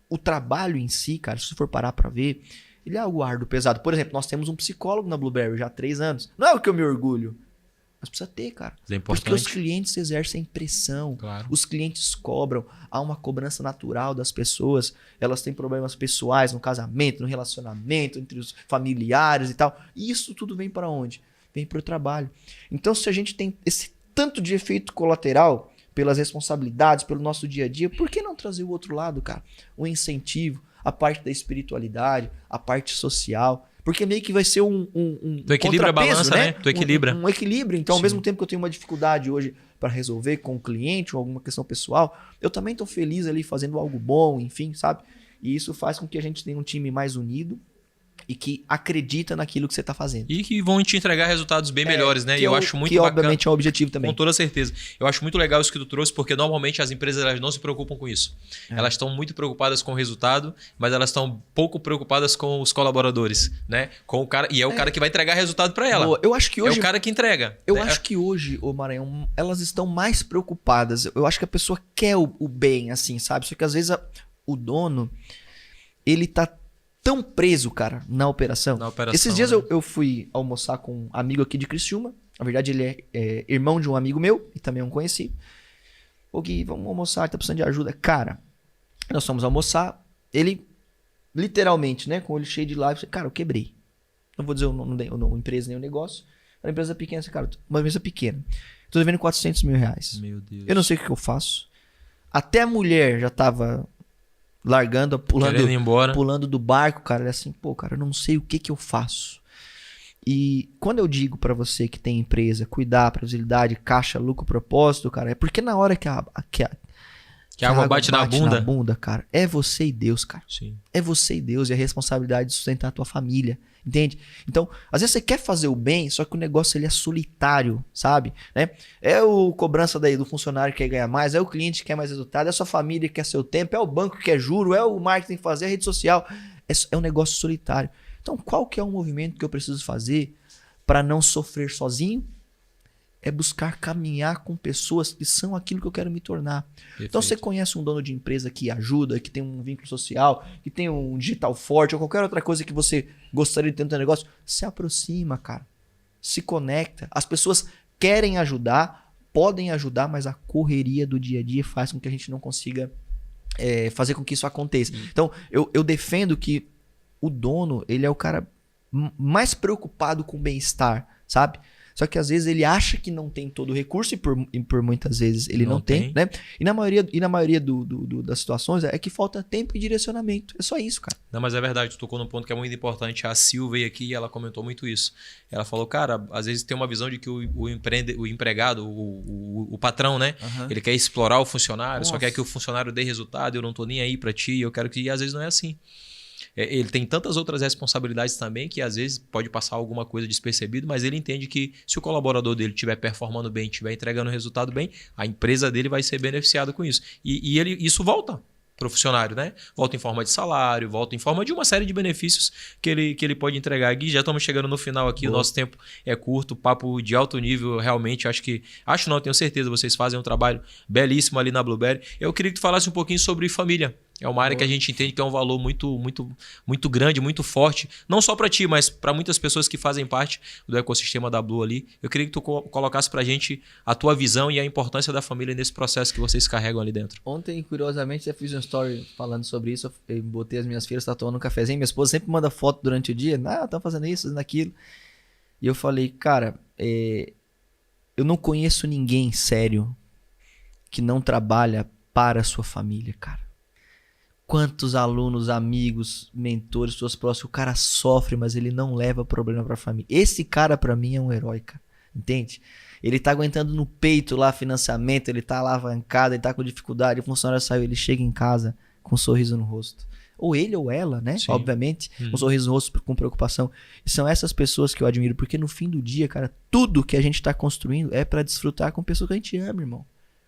o trabalho em si, cara, se você for parar para ver, ele é algo árduo, pesado. Por exemplo, nós temos um psicólogo na Blueberry já há 3 anos. Não é o que eu me orgulho. Mas precisa ter, cara. Isso é Porque importante. os clientes exercem pressão. Claro. Os clientes cobram. Há uma cobrança natural das pessoas. Elas têm problemas pessoais no casamento, no relacionamento, entre os familiares e tal. E isso tudo vem para onde? Vem para o trabalho. Então, se a gente tem esse tanto de efeito colateral pelas responsabilidades, pelo nosso dia a dia, por que não trazer o outro lado, cara? O incentivo, a parte da espiritualidade, a parte social. Porque meio que vai ser um Tu equilibra a contrapeso, balança, né? Tu equilibra. Um equilíbrio. Então, ao Sim. mesmo tempo que eu tenho uma dificuldade hoje para resolver com o cliente ou alguma questão pessoal, eu também estou feliz ali fazendo algo bom, enfim, sabe? E isso faz com que a gente tenha um time mais unido e que acredita naquilo que você está fazendo. E que vão te entregar resultados bem melhores, né? E eu acho muito que bacana. obviamente é o objetivo também. Com toda certeza. Eu acho muito legal isso que tu trouxe, porque normalmente as empresas elas não se preocupam com isso. Elas estão muito preocupadas com o resultado, mas elas estão pouco preocupadas com os colaboradores, né? Com o cara, e é o cara que vai entregar resultado para ela. Boa. Eu acho que hoje É o cara que entrega. Eu né? acho que hoje, ô Maranhão, elas estão mais preocupadas. Eu acho que a pessoa quer o bem, assim, sabe? Só que às vezes o dono, ele tá tão preso, cara, na operação. Na operação, Esses dias né? eu fui almoçar com um amigo aqui de Criciúma. Na verdade, ele é irmão de um amigo meu e também é um conhecido. Ô Gui, vamos almoçar, tá precisando de ajuda. Cara, nós fomos almoçar. Ele, literalmente, né, com o olho cheio de lágrimas, cara, eu quebrei. Não vou dizer o nome da empresa nem o negócio. Era uma empresa pequena, cara, uma empresa pequena. Tô devendo 400 mil reais. Meu Deus. Eu não sei o que eu faço. Até a mulher já tava largando, Querendo ir embora. pulando do barco, cara. Ela é assim, pô, cara, eu não sei o que eu faço. E quando eu digo pra você que tem empresa, cuidar, previsibilidade, caixa, lucro, propósito, cara, é porque na hora que a água bate na bunda. cara, é você e Deus, cara. Sim. É você e Deus e a responsabilidade de sustentar a tua família, entende? Então, às vezes você quer fazer o bem, só que o negócio ele é solitário, sabe? Né? É o cobrança daí do funcionário que quer ganhar mais, é o cliente que quer mais resultado, é a sua família que quer seu tempo, é o banco que quer juro, é o marketing que tem que fazer, a rede social. É um negócio solitário. Então, qual que é o movimento que eu preciso fazer para não sofrer sozinho? É buscar caminhar com pessoas que são aquilo que eu quero me tornar. Perfeito. Então, você conhece um dono de empresa que ajuda, que tem um vínculo social, que tem um digital forte ou qualquer outra coisa que você gostaria de ter no seu negócio, se aproxima, cara. Se conecta. As pessoas querem ajudar, podem ajudar, mas a correria do dia a dia faz com que a gente não consiga fazer com que isso aconteça. Então, eu defendo que o dono, ele é o cara mais preocupado com o bem-estar, sabe? Só que às vezes ele acha que não tem todo o recurso e por muitas vezes ele não tem, né? E na maioria das situações é que falta tempo e direcionamento. É só isso, cara. Não, mas é verdade, tu tocou num ponto que é muito importante. A Sil veio aqui e ela comentou muito isso. Ela falou, cara, às vezes tem uma visão de que o empregado, o patrão, né? Uhum. Ele quer explorar o funcionário, só Nossa. quer que o funcionário dê resultado, eu não tô nem aí pra ti, eu quero que... E às vezes não é assim. Ele tem tantas outras responsabilidades também que às vezes pode passar alguma coisa despercebido, mas ele entende que se o colaborador dele estiver performando bem, estiver entregando resultado bem, a empresa dele vai ser beneficiada com isso. E isso volta para o funcionário, né? Volta em forma de salário, volta em forma de uma série de benefícios que ele pode entregar. Gui, já estamos chegando no final aqui, Boa. o nosso tempo é curto, papo de alto nível, realmente, tenho certeza, vocês fazem um trabalho belíssimo ali na Blueberry. Eu queria que tu falasse um pouquinho sobre família. É uma área que a gente entende que é um valor muito, muito, muito grande, muito forte. Não só para ti, mas para muitas pessoas que fazem parte do ecossistema da Blue ali. Eu queria que tu colocasse para a gente a tua visão e a importância da família nesse processo que vocês carregam ali dentro. Ontem, curiosamente, eu fiz um story falando sobre isso. Eu botei as minhas filhas, tá tomando um cafezinho. Minha esposa sempre manda foto durante o dia. Estão fazendo isso, fazendo aquilo. E eu falei, cara, eu não conheço ninguém sério que não trabalha para a sua família, cara. Quantos alunos, amigos, mentores, pessoas próximas, o cara sofre, mas ele não leva problema pra família. Esse cara, pra mim, é um herói, cara. Entende? Ele tá aguentando no peito lá financiamento, ele tá alavancado, ele tá com dificuldade, o funcionário saiu, ele chega em casa com um sorriso no rosto. Ou ele ou ela, né? Sim. Obviamente, com um sorriso no rosto, com preocupação. E são essas pessoas que eu admiro, porque no fim do dia, cara, tudo que a gente tá construindo é pra desfrutar com pessoas que a gente ama, irmão.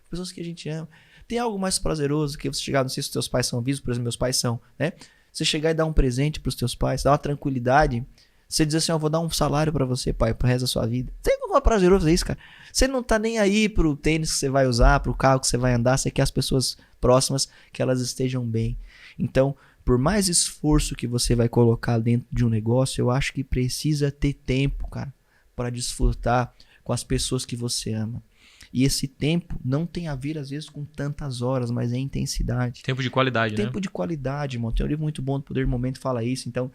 Pessoas que a gente ama. Tem algo mais prazeroso que você chegar, não sei se os teus pais são vivos, por exemplo, meus pais são, né? Você chegar e dar um presente pros teus pais, dar uma tranquilidade, você dizer assim, eu vou dar um salário pra você, pai, pro resto da sua vida. Tem algo prazeroso fazer isso, cara? Você não tá nem aí pro tênis que você vai usar, pro carro que você vai andar, você quer as pessoas próximas que elas estejam bem. Então, por mais esforço que você vai colocar dentro de um negócio, eu acho que precisa ter tempo, cara, pra desfrutar com as pessoas que você ama. E esse tempo não tem a ver, às vezes, com tantas horas, mas é intensidade. Tempo de qualidade, né? Tempo de qualidade, irmão. Tem um livro muito bom do Poder do Momento que fala isso. Então,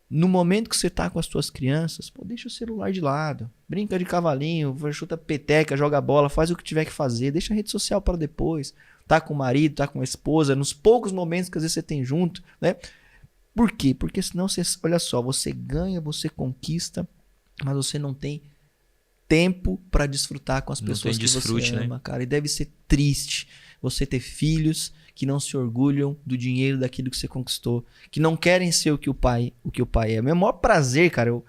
no momento que você tá com as suas crianças, pô, deixa o celular de lado. Brinca de cavalinho, chuta peteca, joga bola, faz o que tiver que fazer. Deixa a rede social para depois. Tá com o marido, tá com a esposa, nos poucos momentos que às vezes você tem junto, né? Por quê? Porque senão você, olha só, você ganha, você conquista, mas você não tem tempo para desfrutar com as pessoas que você ama, né? Cara. E deve ser triste você ter filhos que não se orgulham do dinheiro, daquilo que você conquistou, que não querem ser o que o pai é. Meu maior prazer, cara, eu,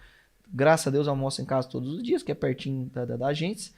graças a Deus, almoço em casa todos os dias, que é pertinho da agência,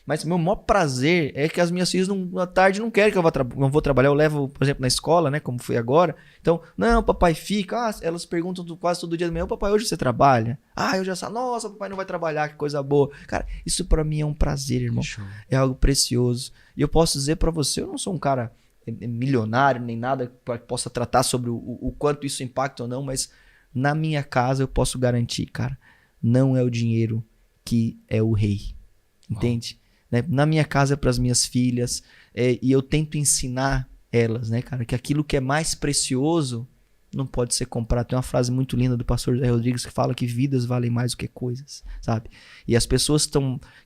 mas meu maior prazer é que as minhas filhas à tarde não querem que eu não vou trabalhar. Eu levo, por exemplo, na escola, né, como foi agora. Então, não, papai fica. Elas perguntam quase todo dia de manhã, papai, hoje você trabalha? Eu já sei, nossa, papai não vai trabalhar, que coisa boa. Cara, isso pra mim é um prazer, irmão. É algo precioso. E eu posso dizer pra você, eu não sou um cara milionário, nem nada que possa tratar sobre o quanto isso impacta ou não, mas na minha casa eu posso garantir, cara, não é o dinheiro que é o rei. Entende? Né? Na minha casa é para as minhas filhas, e eu tento ensinar elas, né, cara, que aquilo que é mais precioso não pode ser comprado. Tem uma frase muito linda do pastor José Rodrigues que fala que vidas valem mais do que coisas, sabe? E as pessoas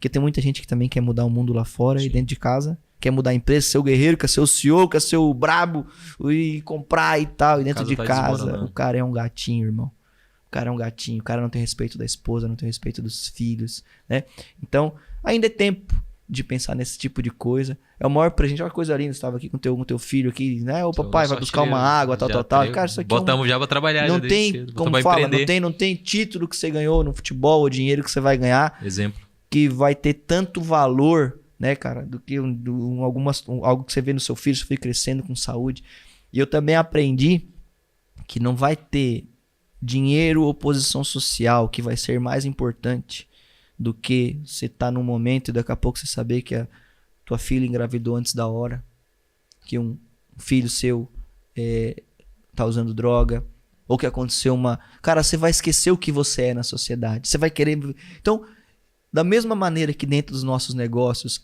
que tem muita gente que também quer mudar o mundo lá fora. Sim. E dentro de casa quer mudar a empresa, ser o guerreiro, quer ser o CEO, quer ser o brabo e comprar e tal. E dentro de casa o cara é um gatinho, irmão. O cara é um gatinho, o cara não tem respeito da esposa, não tem respeito dos filhos, né? Então, ainda é tempo de pensar nesse tipo de coisa. É o maior presente. Olha que coisa linda, você estava aqui com teu filho aqui, né? O papai vai buscar uma água, tal. Cara, isso aqui botamos já pra trabalhar. Não tem, como fala, não tem título que você ganhou no futebol, ou dinheiro que você vai ganhar. Exemplo. Que vai ter tanto valor, né, cara, do que algo que você vê no seu filho crescendo com saúde. E eu também aprendi que não vai ter dinheiro ou posição social que vai ser mais importante do que você tá num momento e daqui a pouco você saber que a tua filha engravidou antes da hora, que um filho seu tá usando droga, ou que aconteceu Cara, você vai esquecer o que você é na sociedade. Você vai querer... Então, da mesma maneira que dentro dos nossos negócios,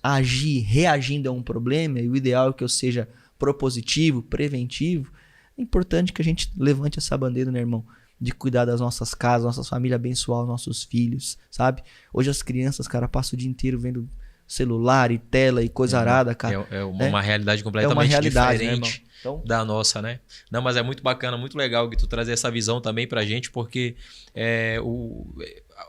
reagindo a um problema, e o ideal é que eu seja propositivo, preventivo, é importante que a gente levante essa bandeira, né, irmão? De cuidar das nossas casas, nossas famílias, abençoar os nossos filhos, sabe? Hoje as crianças, cara, passam o dia inteiro vendo celular e tela e coisa arada, cara. É uma realidade completamente diferente, né, então, da nossa, né? Não, mas é muito bacana, muito legal que tu trazer essa visão também pra gente, porque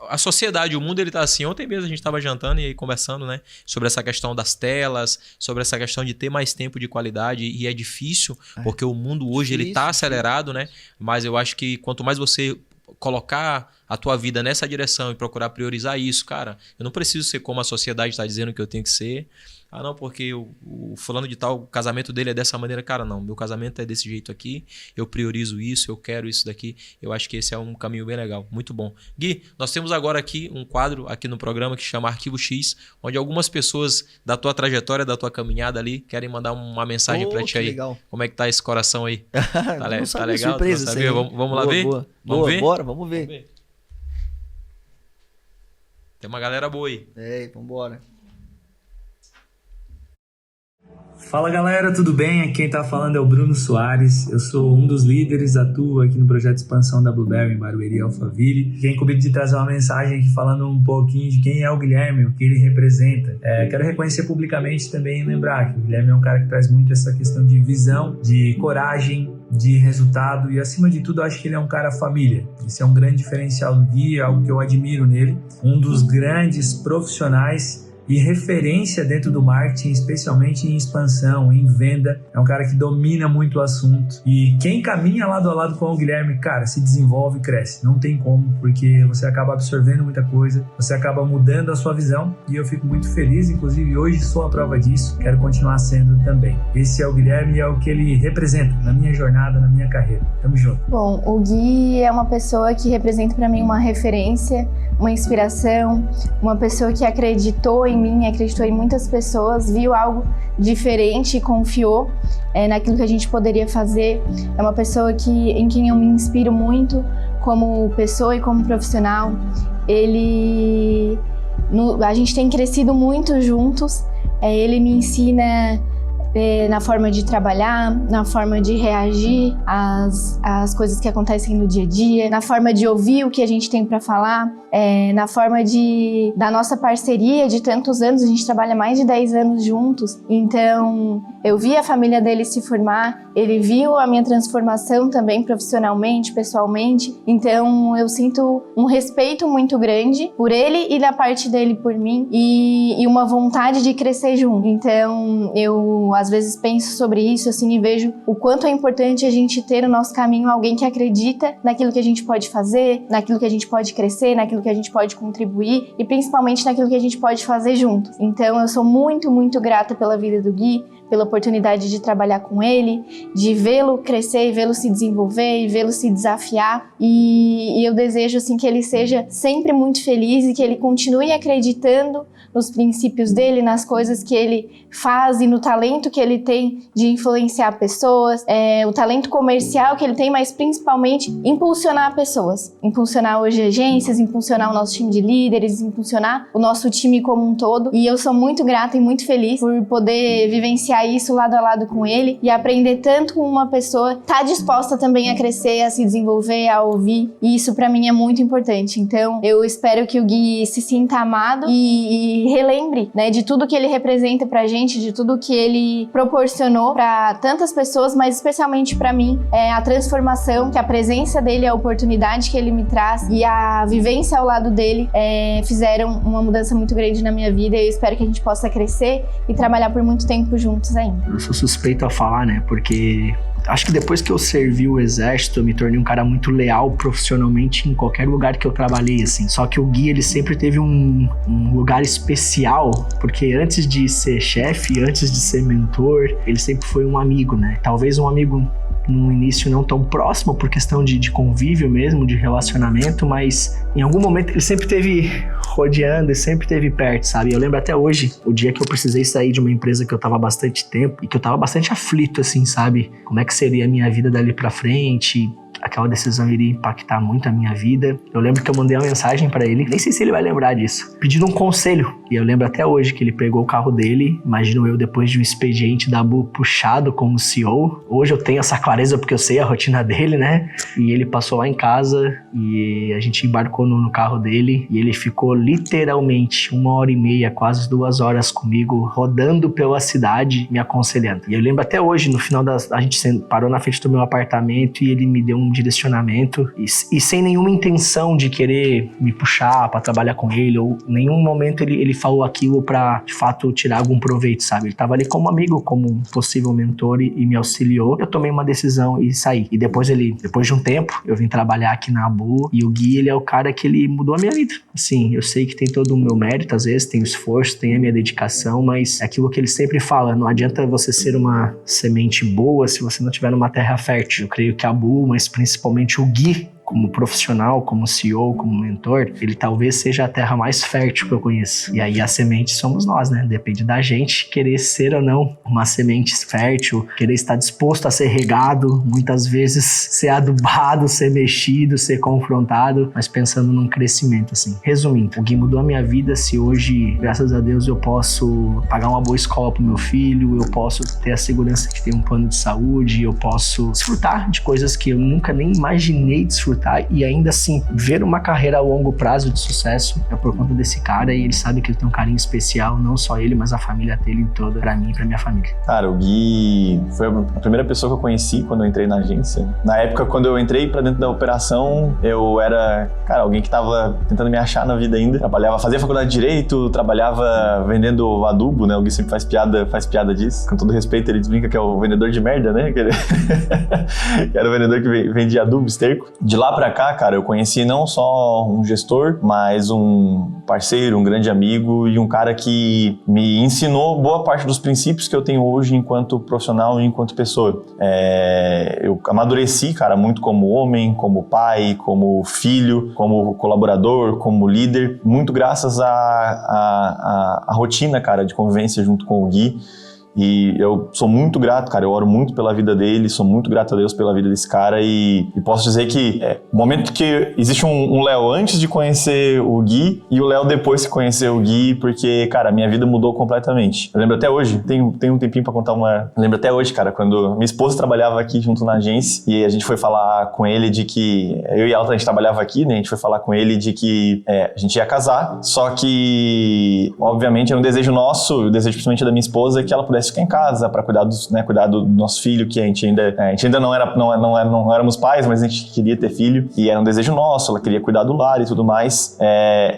a sociedade, o mundo, ele tá assim. Ontem mesmo a gente tava jantando e aí conversando, né, sobre essa questão das telas, sobre essa questão de ter mais tempo de qualidade, e é difícil, porque o mundo hoje ele tá acelerado, né? Mas eu acho que quanto mais você colocar a tua vida nessa direção e procurar priorizar isso, cara, eu não preciso ser como a sociedade está dizendo que eu tenho que ser. Não, porque o fulano de tal, o casamento dele é dessa maneira. Cara, não, meu casamento é desse jeito aqui, eu priorizo isso, eu quero isso daqui. Eu acho que esse é um caminho bem legal, muito bom. Gui, nós temos agora aqui um quadro aqui no programa que chama Arquivo X, onde algumas pessoas da tua trajetória, da tua caminhada ali, querem mandar uma mensagem pra ti aí. Legal. Como é que tá esse coração aí? Tá legal? Surpresa, tá vamos lá ver? Vamos ver? Bora, vamos ver. Tem uma galera boa aí. Vambora. Fala galera, tudo bem? Aqui quem tá falando é o Bruno Soares. Eu sou um dos líderes, atuo aqui no projeto de expansão da Blueberry em Barueri, Alphaville. Quem comigo de trazer uma mensagem aqui falando um pouquinho de quem é o Guilherme, o que ele representa. Quero reconhecer publicamente também e lembrar que o Guilherme é um cara que traz muito essa questão de visão, de coragem, de resultado e, acima de tudo, eu acho que ele é um cara família. Isso é um grande diferencial do Gui, é algo que eu admiro nele. Um dos grandes profissionais e referência dentro do marketing, especialmente em expansão, em venda. É um cara que domina muito o assunto. E quem caminha lado a lado com o Guilherme, cara, se desenvolve e cresce. Não tem como, porque você acaba absorvendo muita coisa, você acaba mudando a sua visão. E eu fico muito feliz, inclusive hoje sou a prova disso. Quero continuar sendo também. Esse é o Guilherme e é o que ele representa na minha jornada, na minha carreira. Tamo junto. Bom, o Gui é uma pessoa que representa para mim uma referência, uma inspiração, uma pessoa que acreditou em mim, acreditou em muitas pessoas, viu algo diferente e confiou naquilo que a gente poderia fazer. É uma pessoa em quem eu me inspiro muito como pessoa e como profissional. Ele A gente tem crescido muito juntos. Ele me ensina na forma de trabalhar, na forma de reagir às coisas que acontecem no dia a dia, na forma de ouvir o que a gente tem para falar, na forma da nossa parceria de tantos anos. A gente trabalha mais de 10 anos juntos, então eu vi a família dele se formar, ele viu a minha transformação também profissionalmente, pessoalmente, então eu sinto um respeito muito grande por ele e da parte dele por mim, e uma vontade de crescer junto. Então eu às vezes penso sobre isso assim, e vejo o quanto é importante a gente ter no nosso caminho alguém que acredita naquilo que a gente pode fazer, naquilo que a gente pode crescer, naquilo que a gente pode contribuir e principalmente naquilo que a gente pode fazer juntos. Então eu sou muito, muito grata pela vida do Gui, pela oportunidade de trabalhar com ele, de vê-lo crescer e vê-lo se desenvolver e vê-lo se desafiar, e eu desejo assim que ele seja sempre muito feliz e que ele continue acreditando nos princípios dele, nas coisas que ele faz e no talento que ele tem de influenciar pessoas, o talento comercial que ele tem, mas principalmente impulsionar pessoas, impulsionar hoje agências, impulsionar o nosso time de líderes, impulsionar o nosso time como um todo. E eu sou muito grata e muito feliz por poder vivenciar isso lado a lado com ele e aprender tanto com uma pessoa que tá disposta também a crescer, a se desenvolver, a ouvir, e isso pra mim é muito importante. Então eu espero que o Gui se sinta amado e relembre, né, de tudo que ele representa pra gente, de tudo que ele proporcionou pra tantas pessoas, mas especialmente pra mim, a transformação que a presença dele, a oportunidade que ele me traz e a vivência ao lado dele fizeram uma mudança muito grande na minha vida, e eu espero que a gente possa crescer e trabalhar por muito tempo juntos ainda. Eu sou suspeito a falar, né, porque acho que depois que eu servi o exército, eu me tornei um cara muito leal profissionalmente em qualquer lugar que eu trabalhei, assim. Só que o Gui, ele sempre teve um lugar especial, porque antes de ser chefe, antes de ser mentor, ele sempre foi um amigo, né? Talvez um amigo no início não tão próximo, por questão de convívio mesmo, de relacionamento, mas em algum momento ele sempre teve rodeando e sempre teve perto, sabe? Eu lembro até hoje, o dia que eu precisei sair de uma empresa que eu tava há bastante tempo e que eu tava bastante aflito, assim, sabe? Como é que seria a minha vida dali pra frente? Aquela decisão iria impactar muito a minha vida. Eu lembro que eu mandei uma mensagem pra ele, nem sei se ele vai lembrar disso, pedindo um conselho. E eu lembro até hoje que ele pegou o carro dele, imagino eu, depois de um expediente da Bu puxado como CEO. Hoje eu tenho essa clareza porque eu sei a rotina dele, né? E ele passou lá em casa e a gente embarcou no carro dele e ele ficou literalmente 1h30, quase 2 horas comigo, rodando pela cidade, me aconselhando. E eu lembro até hoje, no final a gente parou na frente do meu apartamento e ele me deu um direcionamento e sem nenhuma intenção de querer me puxar pra trabalhar com ele, ou em nenhum momento ele falou aquilo pra, de fato, tirar algum proveito, sabe? Ele tava ali como amigo, como um possível mentor e me auxiliou. Eu tomei uma decisão e saí. E depois de um tempo, eu vim trabalhar aqui na ABU e o Gui, ele é o cara que ele mudou a minha vida. Assim, eu sei que tem todo o meu mérito, às vezes, tem o esforço, tem a minha dedicação, mas é aquilo que ele sempre fala, não adianta você ser uma semente boa se você não tiver numa terra fértil. Eu creio que a ABU, mas principalmente o Gui, como profissional, como CEO, como mentor, ele talvez seja a terra mais fértil que eu conheço. E aí a semente somos nós, né? Depende da gente querer ser ou não uma semente fértil, querer estar disposto a ser regado, muitas vezes ser adubado, ser mexido, ser confrontado, mas pensando num crescimento, assim. Resumindo, o Gui mudou a minha vida. Se hoje, graças a Deus, eu posso pagar uma boa escola pro meu filho, eu posso ter a segurança que tem um plano de saúde, eu posso desfrutar de coisas que eu nunca nem imaginei desfrutar, e ainda assim ver uma carreira a longo prazo de sucesso, é por conta desse cara, e ele sabe que ele tem um carinho especial, não só ele, mas a família dele toda, pra mim e pra minha família. Cara, o Gui foi a primeira pessoa que eu conheci quando eu entrei na agência. Na época, quando eu entrei pra dentro da operação, eu era, cara, alguém que tava tentando me achar na vida ainda. Fazia faculdade de Direito, trabalhava vendendo adubo, né? O Gui sempre faz piada disso. Com todo respeito, ele brinca que é o vendedor de merda, né? Que era o vendedor que vendia adubo, esterco. De lá pra cá, cara, eu conheci não só um gestor, mas um parceiro, um grande amigo e um cara que me ensinou boa parte dos princípios que eu tenho hoje enquanto profissional e enquanto pessoa. Eu amadureci, cara, muito como homem, como pai, como filho, como colaborador, como líder, muito graças à rotina, cara, de convivência junto com o Gui. E eu sou muito grato, cara, eu oro muito pela vida dele, sou muito grato a Deus pela vida desse cara e posso dizer que o momento que existe um Léo antes de conhecer o Gui e o Léo depois de conhecer o Gui, porque, cara, a minha vida mudou completamente. Eu lembro até hoje, tem um tempinho pra contar uma... Eu lembro até hoje, cara, quando minha esposa trabalhava aqui junto na agência e a gente foi falar com ele de que... Eu e a Alta, a gente trabalhava aqui, né? A gente foi falar com ele de que a gente ia casar, só que, obviamente, era um desejo nosso, o desejo principalmente da minha esposa, que ela pudesse ficar em casa pra cuidar do nosso filho, que a gente ainda não éramos pais, mas a gente queria ter filho e era um desejo nosso, ela queria cuidar do lar e tudo mais.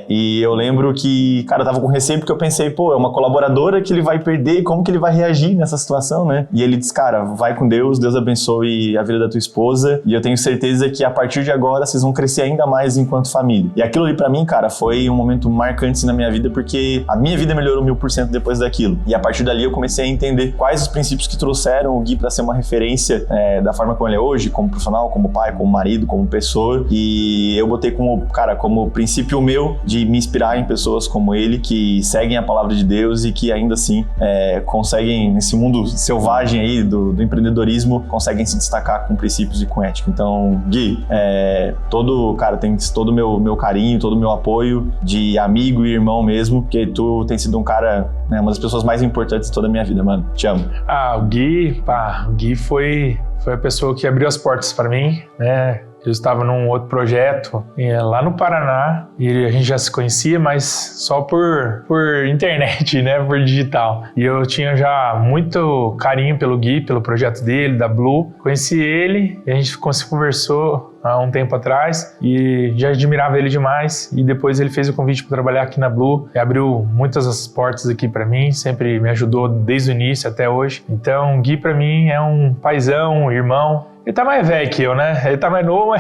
E eu lembro que, cara, eu tava com receio porque eu pensei, pô, é uma colaboradora que ele vai perder, como que ele vai reagir nessa situação, né? E ele disse, cara, vai com Deus, Deus abençoe a vida da tua esposa e eu tenho certeza que a partir de agora vocês vão crescer ainda mais enquanto família. E aquilo ali pra mim, cara, foi um momento marcante na minha vida porque a minha vida melhorou 1000% depois daquilo. E a partir dali eu comecei a entender quais os princípios que trouxeram o Gui pra ser uma referência da forma como ele é hoje, como profissional, como pai, como marido, como pessoa. E eu botei como princípio meu de me inspirar em pessoas como ele, que seguem a palavra de Deus e que ainda assim conseguem, nesse mundo selvagem aí do empreendedorismo, conseguem se destacar com princípios e com ética. Então, Gui, tem todo o meu carinho, todo o meu apoio de amigo e irmão mesmo, porque tu tem sido um cara, né, uma das pessoas mais importantes de toda a minha vida, mano. Te amo. O Gui foi a pessoa que abriu as portas para mim, né? Eu estava num outro projeto lá no Paraná e a gente já se conhecia, mas só por internet, né, por digital. E eu tinha já muito carinho pelo Gui, pelo projeto dele, da Blue. Conheci ele e a gente conversou há um tempo atrás e já admirava ele demais. E depois ele fez o convite para trabalhar aqui na Blue e abriu muitas das portas aqui para mim, sempre me ajudou desde o início até hoje. Então, o Gui para mim é um paizão, um irmão. Ele tá mais velho que eu, né? Ele tá mais novo,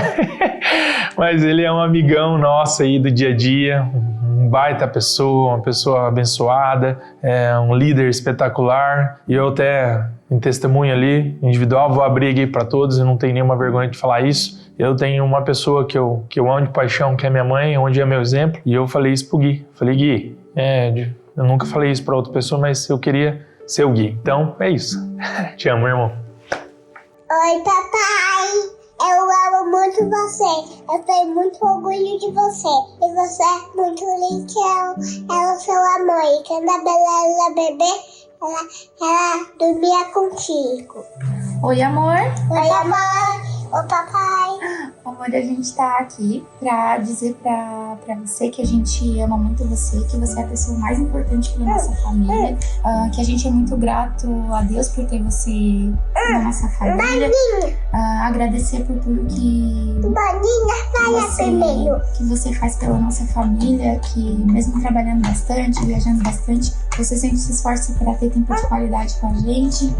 mas ele é um amigão nosso aí do dia a dia, um baita pessoa, uma pessoa abençoada, um líder espetacular. E eu até, em testemunho ali, individual, vou abrir aqui para todos, eu não tenho nenhuma vergonha de falar isso. Eu tenho uma pessoa que eu amo de paixão, que é minha mãe, onde é meu exemplo, e eu falei isso pro Gui. Falei, Gui, eu nunca falei isso para outra pessoa, mas eu queria ser o Gui. Então, é isso. Te amo, irmão. Oi, papai. Eu amo muito você. Eu tenho muito orgulho de você. E você é muito lindo. Eu sou a mãe. Quando a Bela era bebê, ela dormia contigo. Oi, amor. Oi, amor. Oi, papai. Amor, a gente tá aqui pra dizer pra você que a gente ama muito você, que você é a pessoa mais importante da nossa família, que a gente é muito grato a Deus por ter você na nossa família, agradecer por tudo que você faz pela nossa família, que mesmo trabalhando bastante, viajando bastante, você sempre se esforça para ter tempo de qualidade com a gente.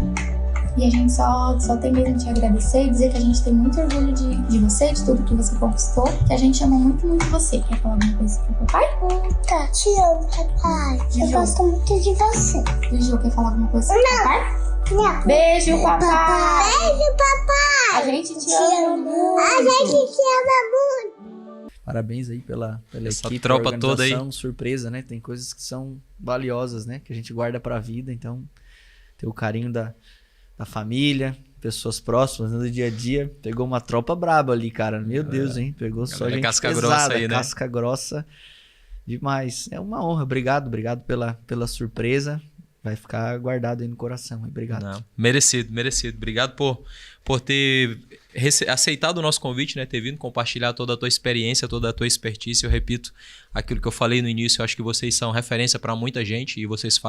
E a gente só tem mesmo te agradecer e dizer que a gente tem muito orgulho de você, de tudo que você conquistou, que a gente ama muito, muito você. Quer falar alguma coisa pro papai? Tá, te amo, papai. Juju. Eu gosto muito de você. Juju, quer falar alguma coisa pro papai? Não. Beijo, papai! Beijo, papai! A gente te ama muito! A gente te ama muito! Parabéns aí pela essa equipe, tropa organização, toda aí. surpresa, né? Tem coisas que são valiosas, né? Que a gente guarda pra vida, então ter o carinho da família, pessoas próximas, no dia a dia. Pegou uma tropa braba ali, cara. Meu Deus, hein? Pegou só gente casca pesada, grossa aí, né? casca grossa demais. É uma honra. Obrigado pela surpresa. Vai ficar guardado aí no coração. Obrigado. Não, merecido. Obrigado por ter aceitado o nosso convite, né? Ter vindo compartilhar toda a tua experiência, toda a tua expertise. Eu repito aquilo que eu falei no início. Eu acho que vocês são referência para muita gente e vocês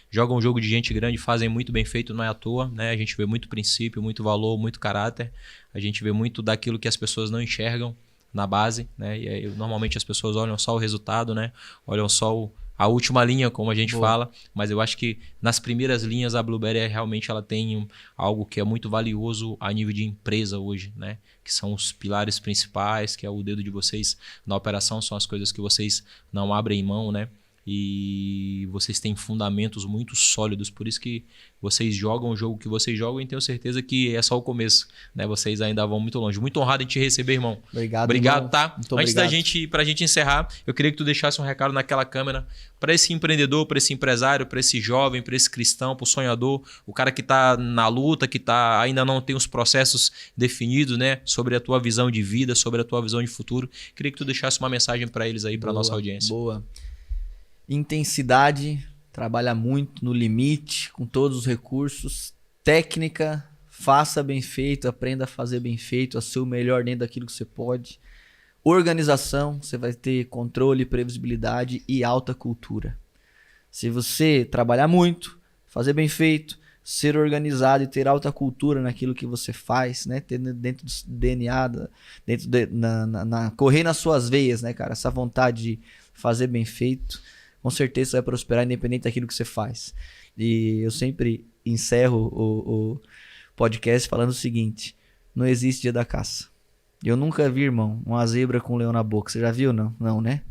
jogam um jogo de gente grande, fazem muito bem feito, não é à toa, né? A gente vê muito princípio, muito valor, muito caráter. A gente vê muito daquilo que as pessoas não enxergam na base, né? E aí, normalmente as pessoas olham só o resultado, né? Olham só a última linha, como a gente fala, mas eu acho que nas primeiras linhas a Blueberry realmente ela tem algo que é muito valioso a nível de empresa hoje, né? Que são os pilares principais, que é o dedo de vocês na operação, são as coisas que vocês não abrem mão, né? e vocês têm fundamentos muito sólidos, por isso que vocês jogam o jogo que vocês jogam e tenho certeza que é só o começo, né? Vocês ainda vão muito longe. Muito honrado em te receber, irmão. Obrigado, irmão. Tá? Muito Antes obrigado. Pra gente encerrar, eu queria que tu deixasse um recado naquela câmera para esse empreendedor, para esse empresário, para esse jovem, para esse cristão, para o sonhador, o cara que tá na luta, que ainda não tem os processos definidos, né? Sobre a tua visão de vida, sobre a tua visão de futuro. Queria que tu deixasse uma mensagem para eles aí, para nossa audiência. Boa. Intensidade, trabalha muito no limite, com todos os recursos. Técnica, faça bem feito, aprenda a fazer bem feito, a ser o melhor dentro daquilo que você pode. Organização, você vai ter controle, previsibilidade e alta cultura. Se você trabalhar muito, fazer bem feito, ser organizado e ter alta cultura naquilo que você faz, né? Ter dentro do DNA, correr nas suas veias, né, cara? Essa vontade de fazer bem feito, com certeza você vai prosperar independente daquilo que você faz. E eu sempre encerro o podcast falando o seguinte: não existe dia da caça. Eu nunca vi, irmão, uma zebra com um leão na boca. Você já viu? Não? Não, né?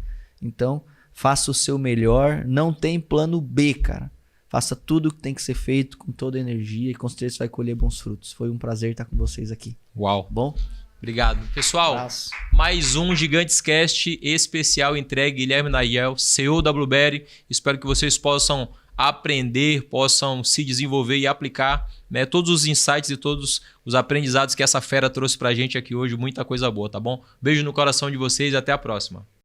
Então, faça o seu melhor. Não tem plano B, cara. Faça tudo o que tem que ser feito com toda a energia e com certeza você vai colher bons frutos. Foi um prazer estar com vocês aqui. Uau. Bom? Obrigado. Pessoal, mais um Gigantes Cast especial entregue Guilherme Nayel, CEO da Blueberry. Espero que vocês possam aprender, possam se desenvolver e aplicar, né, todos os insights e todos os aprendizados que essa fera trouxe pra gente aqui hoje. Muita coisa boa, tá bom? Beijo no coração de vocês e até a próxima.